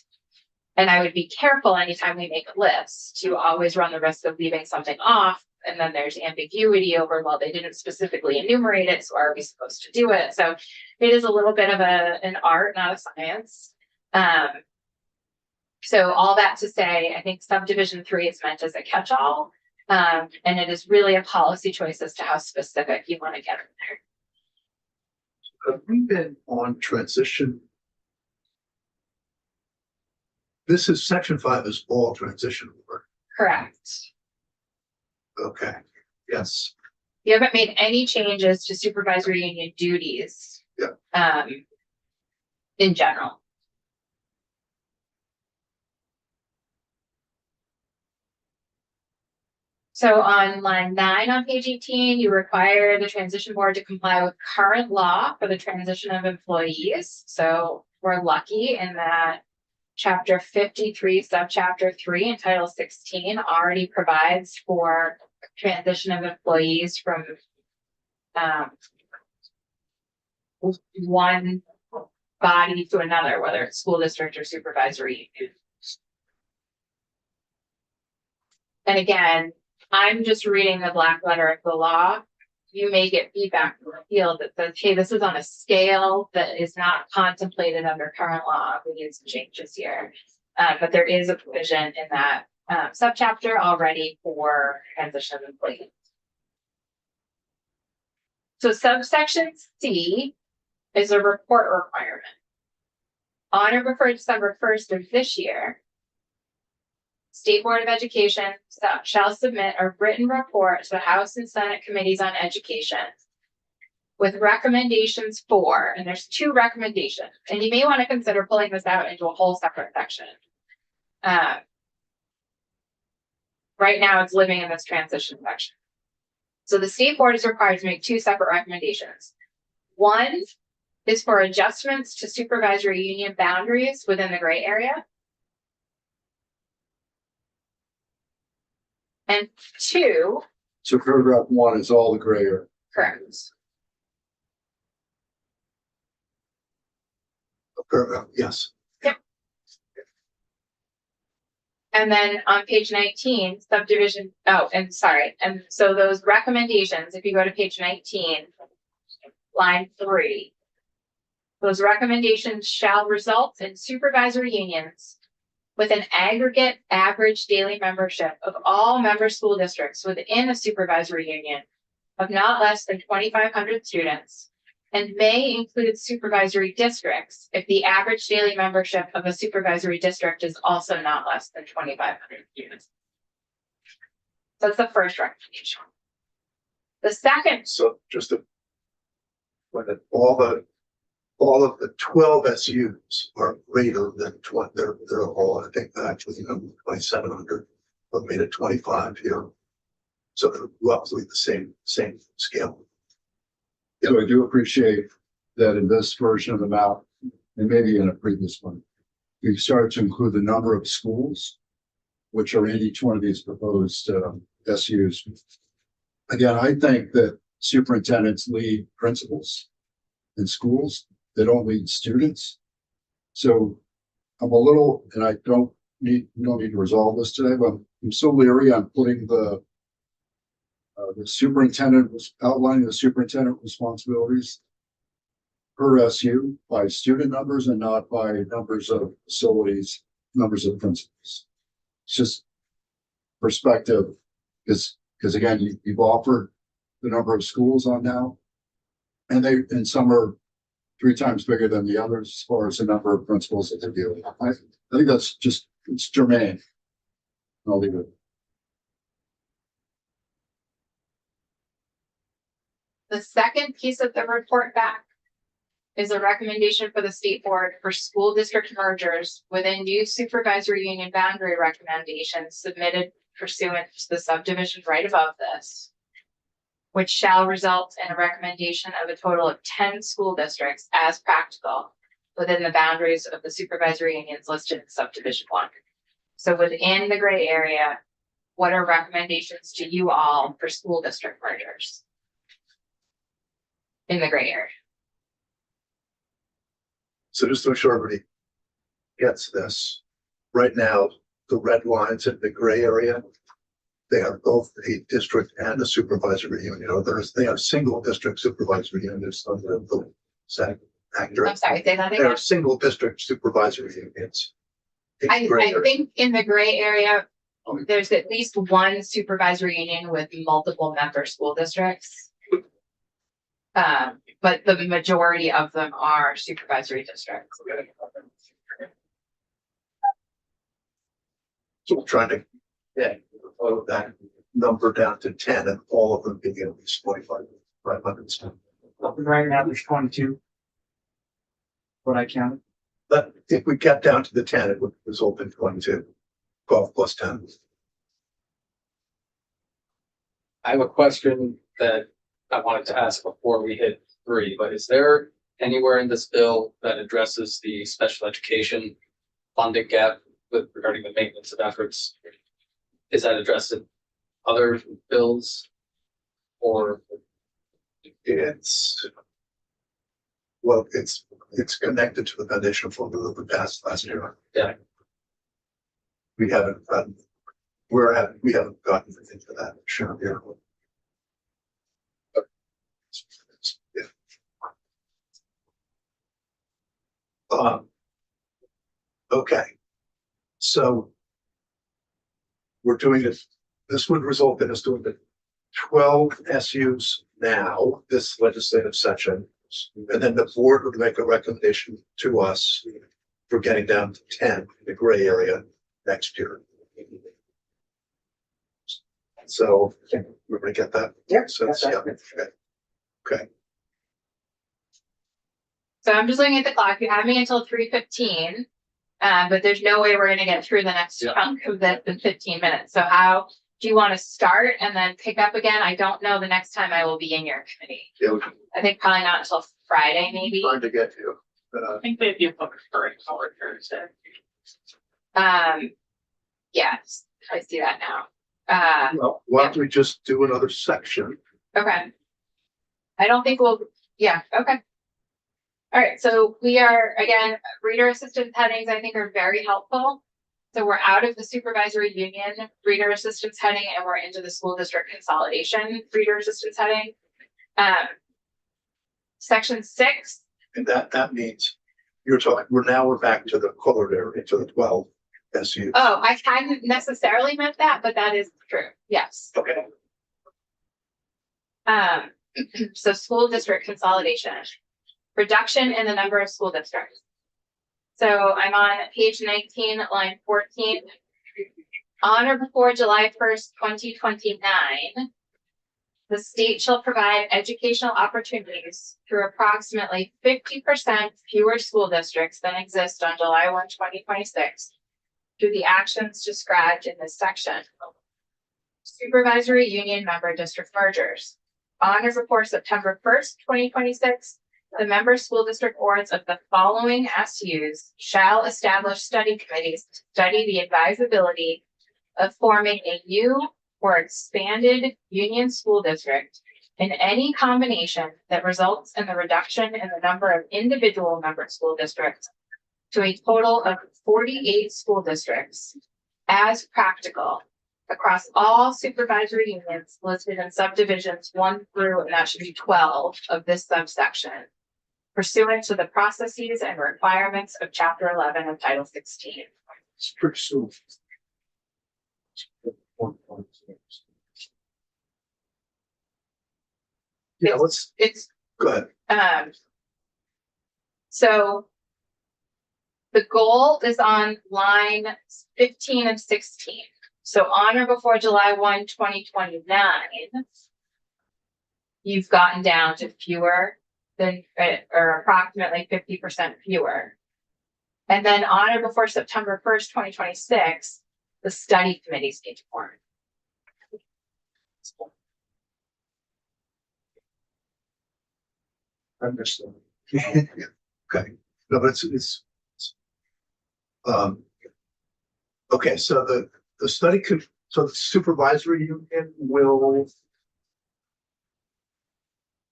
And I would be careful anytime we make a list to always run the risk of leaving something off. And then there's ambiguity over, well, they didn't specifically enumerate it, so are we supposed to do it? So it is a little bit of an art, not a science. So all that to say, I think subdivision 3 is meant as a catch-all, and it is really a policy choice as to how specific you want to get in there. Have we been on transition? This is section 5 is all transition work. Correct. Okay, yes. You haven't made any changes to supervisory union duties. Yeah. In general. So on line 9 on page 18, you require the transition board to comply with current law for the transition of employees. So we're lucky in that chapter 53, subchapter 3 in title 16 already provides for transition of employees from one body to another, whether it's school district or supervisory union. And again, I'm just reading the black letter of the law. You may get feedback from the field that says, hey, this is on a scale that is not contemplated under current law. We need some changes here. But there is a provision in that subchapter already for transition of employees. So subsection C is a report requirement. On or before December 1st of this year, State Board of Education shall submit a written report to the House and Senate Committees on Education with recommendations for, and there's 2 recommendations, and you may want to consider pulling this out into a whole separate section. Right now it's living in this transition section. So the State Board is required to make 2 separate recommendations. One is for adjustments to supervisory union boundaries within the gray area. And 2, So paragraph 1 is all the gray area. correct. Yes. And then on page 19, subdivision, and so those recommendations, if you go to page 19, line 3, those recommendations shall result in supervisory unions with an aggregate average daily membership of all member school districts within a supervisory union of not less than 2,500 students, and may include supervisory districts if the average daily membership of a supervisory district is also not less than 2,500 students. So that's the first recommendation. The second, So just to, when all of the 12 SUs are greater than 20, they're all, I think, actually, 2,700, but made it 25 here. So they're roughly the same scale. So I do appreciate that in this version of the map, and maybe in a previous one, we've started to include the number of schools which are in each one of these proposed SUs. Again, I think that superintendents lead principals in schools. They don't lead students. So I'm a little, and we don't need to resolve this today, but I'm so leery on putting the superintendent was outlining the superintendent responsibilities per SU by student numbers and not by numbers of facilities, numbers of principals. It's just perspective, because again, you've offered the number of schools on now, and some are 3 times bigger than the others as far as the number of principals that they're dealing with. I think that's just, it's germane. I'll leave it. the second piece of the report back is a recommendation for the State Board for school district mergers within new supervisory union boundary recommendations submitted pursuant to the subdivision right above this, which shall result in a recommendation of a total of 10 school districts as practical within the boundaries of the supervisory unions listed in subdivision 1. So within the gray area, what are recommendations to you all for school district mergers in the gray area? So just to make sure everybody gets this, right now, the red lines in the gray area, they are both a district and a supervisory union, or they are single district supervisory unions. Is that accurate? I'm sorry, say that They again. are single district supervisory unions. I think in the gray area, there's at least one supervisory union with multiple member school districts. But the majority of them are supervisory districts. So we're trying to get that number down to 10 and all of them being at least 2,500. Right now, there's 22. What I counted. But if we get down to the 10, it would result in 22, 12 plus 10. I have a question that I wanted to ask before we hit 3, but is there anywhere in this bill that addresses the special education funding gap with regarding the maintenance of efforts? Is that addressed in other bills? Or, It's, well, it's connected to the foundation for the past last year. Yeah. We haven't gotten, we haven't gotten into that, sure, here. Yeah. Okay. So we're doing it, this would result in us doing the 12 SUs now, this legislative session. And then the board would make a recommendation to us for getting down to 10 in the gray area next year. So we're gonna get that. Yeah, So, got that. yeah, okay. So I'm just looking at the clock. You have me until 3:15. But there's no way we're gonna get through the next Yeah. chunk of this in 15 minutes. So how do you want to start and then pick up again? I don't know the next time I will be in your committee. Yeah, we're I think probably not until Friday, maybe. trying to get you. I think maybe a book for it forward Thursday. Yes, I see that now. Well, why don't we just do another section? Okay. I don't think we'll, yeah, okay. All right, so we are, again, reader assistance headings, I think are very helpful. So we're out of the supervisory union reader assistance heading and we're into the school district consolidation reader assistance heading. Section 6, And that means you're talking, we're back to the colored area, to the 12 SU. oh, I hadn't necessarily meant that, but that is true, yes. Okay. So school district consolidation, reduction in the number of school districts. So I'm on page 19, line 14. On or before July 1st, 2029, the state shall provide educational opportunities through approximately 50% fewer school districts than exist on July 1, 2026, through the actions described in this section. Supervisory union member district mergers. On or before September 1st, 2026, the member school district boards of the following SUs shall establish study committees to study the advisability of forming a new or expanded union school district in any combination that results in the reduction in the number of individual member school districts to a total of 48 school districts as practical across all supervisory unions listed in subdivisions 1 through, and that should be 12 of this subsection, pursuant to the processes and requirements of Chapter 11 of Title 16. It's pretty soon. Yeah, let's, It's, go ahead. so the goal is on line 15 of 16. So on or before July 1, 2029, you've gotten down to fewer than, or approximately 50% fewer. And then on or before September 1st, 2026, the study committees get formed. Understood. Yeah, okay, no, but okay, so the study could, so the supervisory union will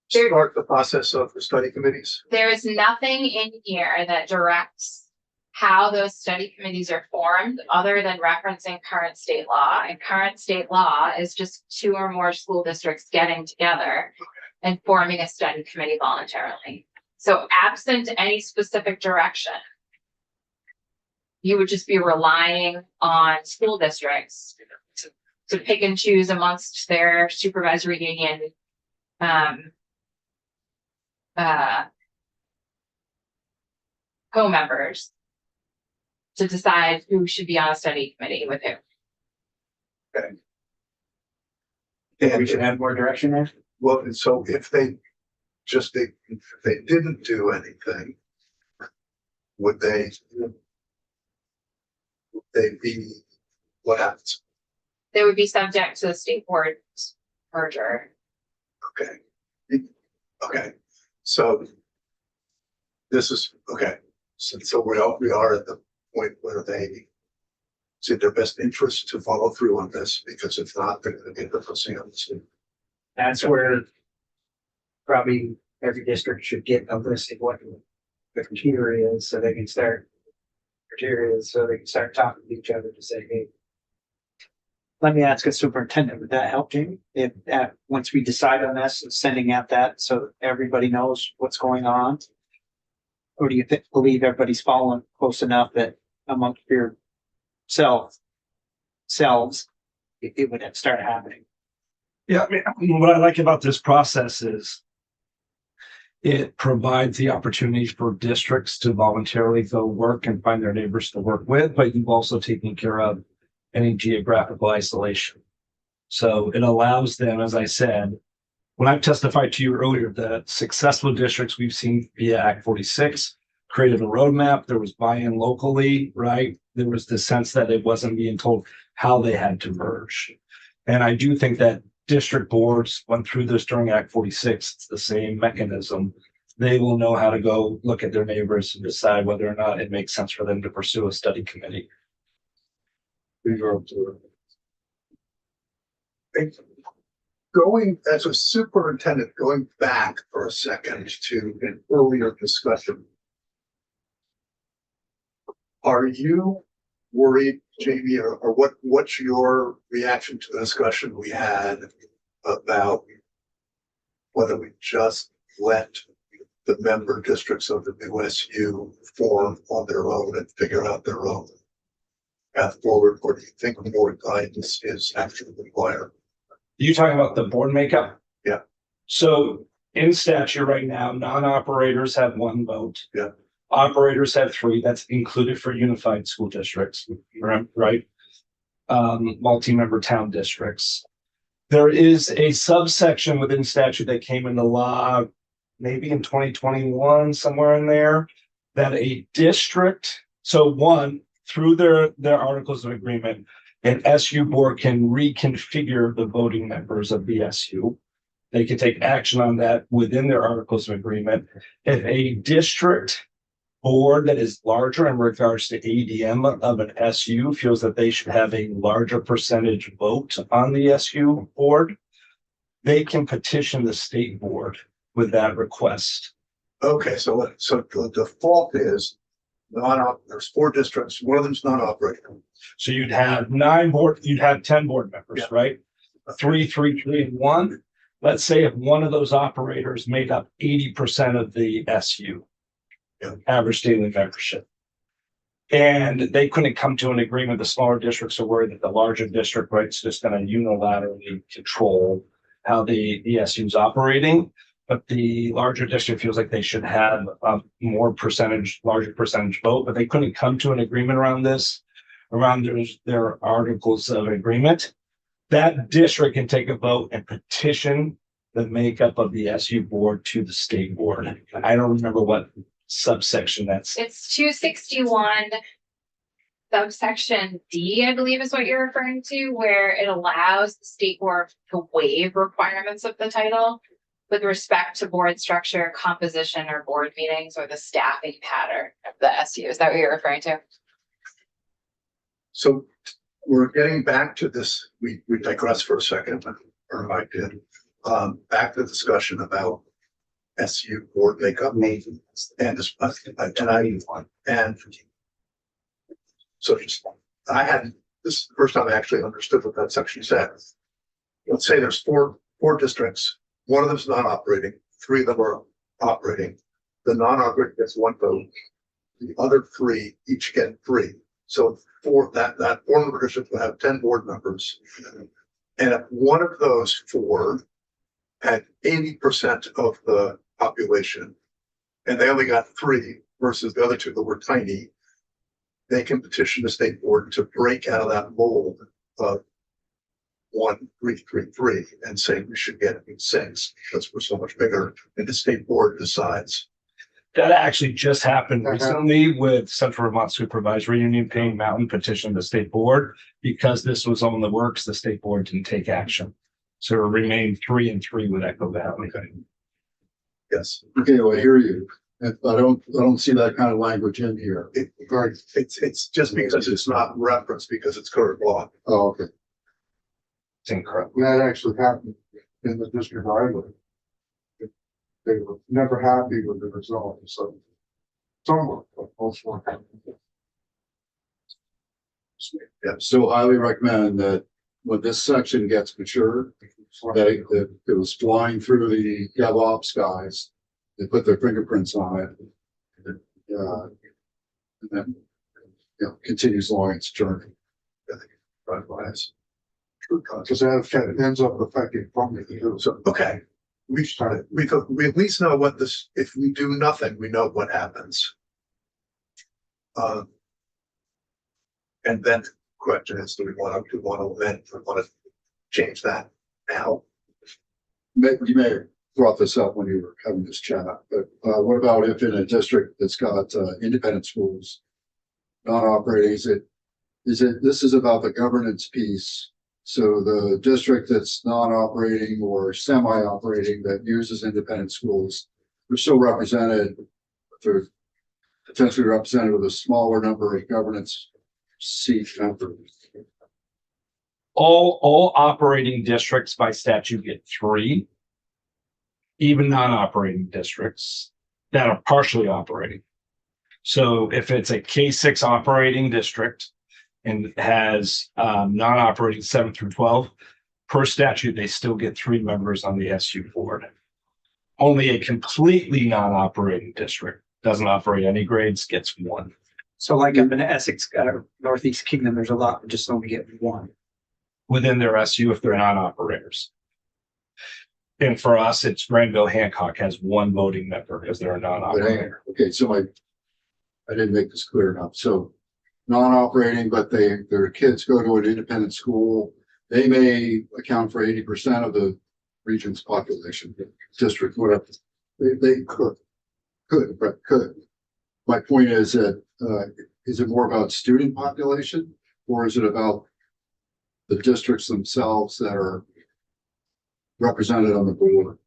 start the process of the study committees. There is nothing in here that directs how those study committees are formed, other than referencing current state law. And current state law is just 2 or more school districts getting together and forming a study committee voluntarily. So absent any specific direction, you would just be relying on school districts to pick and choose amongst their supervisory union co-members to decide who should be on a study committee with who. We And should have more direction there. well, and so if they didn't do anything, would they be, what happens? They would be subject to the state board's merger. Okay. Okay, so this is, okay, so we are at the point where they it's in their best interest to follow through on this, because if not, they're gonna get the pussy on this. That's where probably every district should get a list of what the criteria is, so they can start talking to each other to say, hey. Let me ask a superintendent, would that help, Jamie? If once we decide on this, sending out that so everybody knows what's going on? Or do you believe everybody's following close enough that amongst your selves, it would start happening? Yeah, I mean, what I like about this process is it provides the opportunity for districts to voluntarily go work and find their neighbors to work with, but you've also taken care of any geographical isolation. So it allows them, as I said, when I've testified to you earlier, the successful districts we've seen via Act 46 created a roadmap. There was buy-in locally, right? There was the sense that it wasn't being told how they had to merge. And I do think that district boards went through this during Act 46. It's the same mechanism. They will know how to go look at their neighbors and decide whether or not it makes sense for them to pursue a study committee. Going as a superintendent, going back for a second to an earlier discussion. Are you worried, Jamie, or what's your reaction to the discussion we had about whether we just let the member districts of the new SU form on their own and figure out their own path forward, or do you think more guidance is actually required? You talking about the board makeup? Yeah. So in statute right now, non-operators have 1 vote. Yeah. Operators have 3. That's included for unified school districts, right? Multi-member town districts. There is a subsection within statute that came into law maybe in 2021, somewhere in there, that a district, so one, through their articles of agreement, an SU board can reconfigure the voting members of the SU. They can take action on that within their articles of agreement. If a district board that is larger in regards to ADM of an SU feels that they should have a larger percentage vote on the SU board, they can petition the state board with that request. Okay, so the default is there's 4 districts, one of them's not operating. So you'd have 10 board members, Yeah. Right? 3, 3, 3, and 1. Let's say if one of those operators made up 80% of the SU, Yeah. average daily membership. And they couldn't come to an agreement. The smaller districts are worried that the larger district, right, is just going to unilaterally control how the SU is operating. But the larger district feels like they should have a larger percentage vote, but they couldn't come to an agreement around this, around their articles of agreement. That district can take a vote and petition the makeup of the SU board to the state board. I don't remember what subsection that's. It's 261 subsection D, I believe is what you're referring to, where it allows the state board to waive requirements of the title with respect to board structure, composition, or board meetings, or the staffing pattern of the SU. Is that what you're referring to? So we're getting back to this, we digress for a second, or I did, back to the discussion about SU board makeup. And this, and so this is the first time I actually understood what that section said. Let's say there's four districts, one of them's not operating, 3 of them are operating. The non-operating gets 1 vote, the other 3 each get 3. So for that board member district will have 10 board members. And if one of those 4 had 80% of the population, and they only got 3 versus the other 2 that were tiny, they can petition the state board to break out of that mold of 1, 3, 3, 3 and say we should get 6 because we're so much bigger, and the state board decides. That actually just happened recently with Central Vermont Supervisory Union. Payne Mountain petitioned the state board because this was on the works. The state board didn't take action. So it remained 3 and 3 with Echo Valley. Yes, Okay, well, I hear you. And I don't see that kind of language in here. it's just because it's not referenced because it's current law. Oh, okay. It's incredible. That actually happened in the district I lived. They were never happy with the result, so. Somewhat, but most weren't happy. Yeah, So highly recommend that when this section gets mature, that it was flying through the DevOps guys. They put their fingerprints on it. And then, continues along its journey. right, right. Because that ends up affecting funding too. So, okay, we at least know what this, if we do nothing, we know what happens. And then the question is, do we want to amend, do we want to change that now? You may have brought this up when you were having this chat, but what about if in a district that's got independent schools, non-operating, this is about the governance piece. So the district that's non-operating or semi-operating that uses independent schools, they're still represented, they're potentially represented with a smaller number of governance seat members. All operating districts by statute get 3. Even non-operating districts that are partially operating. So if it's a K-6 operating district and has non-operating 7 through 12, per statute, they still get 3 members on the SU board. Only a completely non-operating district doesn't operate any grades, gets 1. So like up in Essex, Northeast Kingdom, there's a lot, that just only get 1. Within their SU if they're non-operators. And for us, it's Granville Hancock has 1 voting member because they're a non-operator. Okay, so I didn't make this clear enough. So non-operating, but their kids go to an independent school. They may account for 80% of the region's population, district, whatever. They could. My point is that, is it more about student population or is it about the districts themselves that are represented on the board?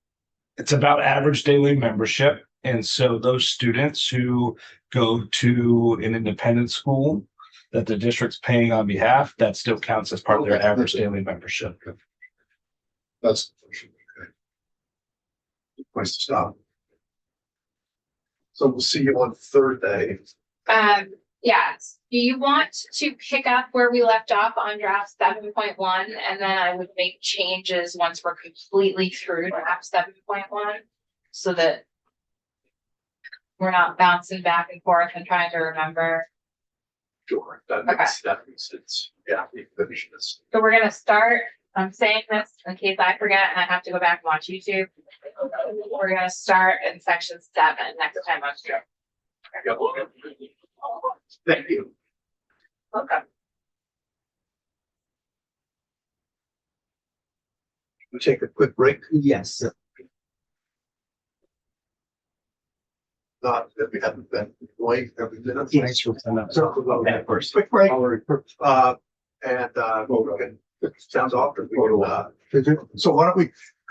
It's about average daily membership. And so those students who go to an independent school that the district's paying on behalf, that still counts as part of their Okay. average daily membership. That's Good place to stop. So we'll see you on Thursday. Yes, do you want to pick up where we left off on draft 7.1, and then I would make changes once we're completely through draft 7.1? So that we're not bouncing back and forth and trying to remember. Sure, that makes sense. Yeah, we finish this. So we're gonna start, I'm saying this in case I forget and I have to go back and watch YouTube. We're gonna start in section 7 next time I'm through. Thank you. Okay. We'll take a quick break. Yes. Not that we haven't been going every minute. Thanks for coming up. So, of course. Quick break. And, well, sounds awkward. So why don't we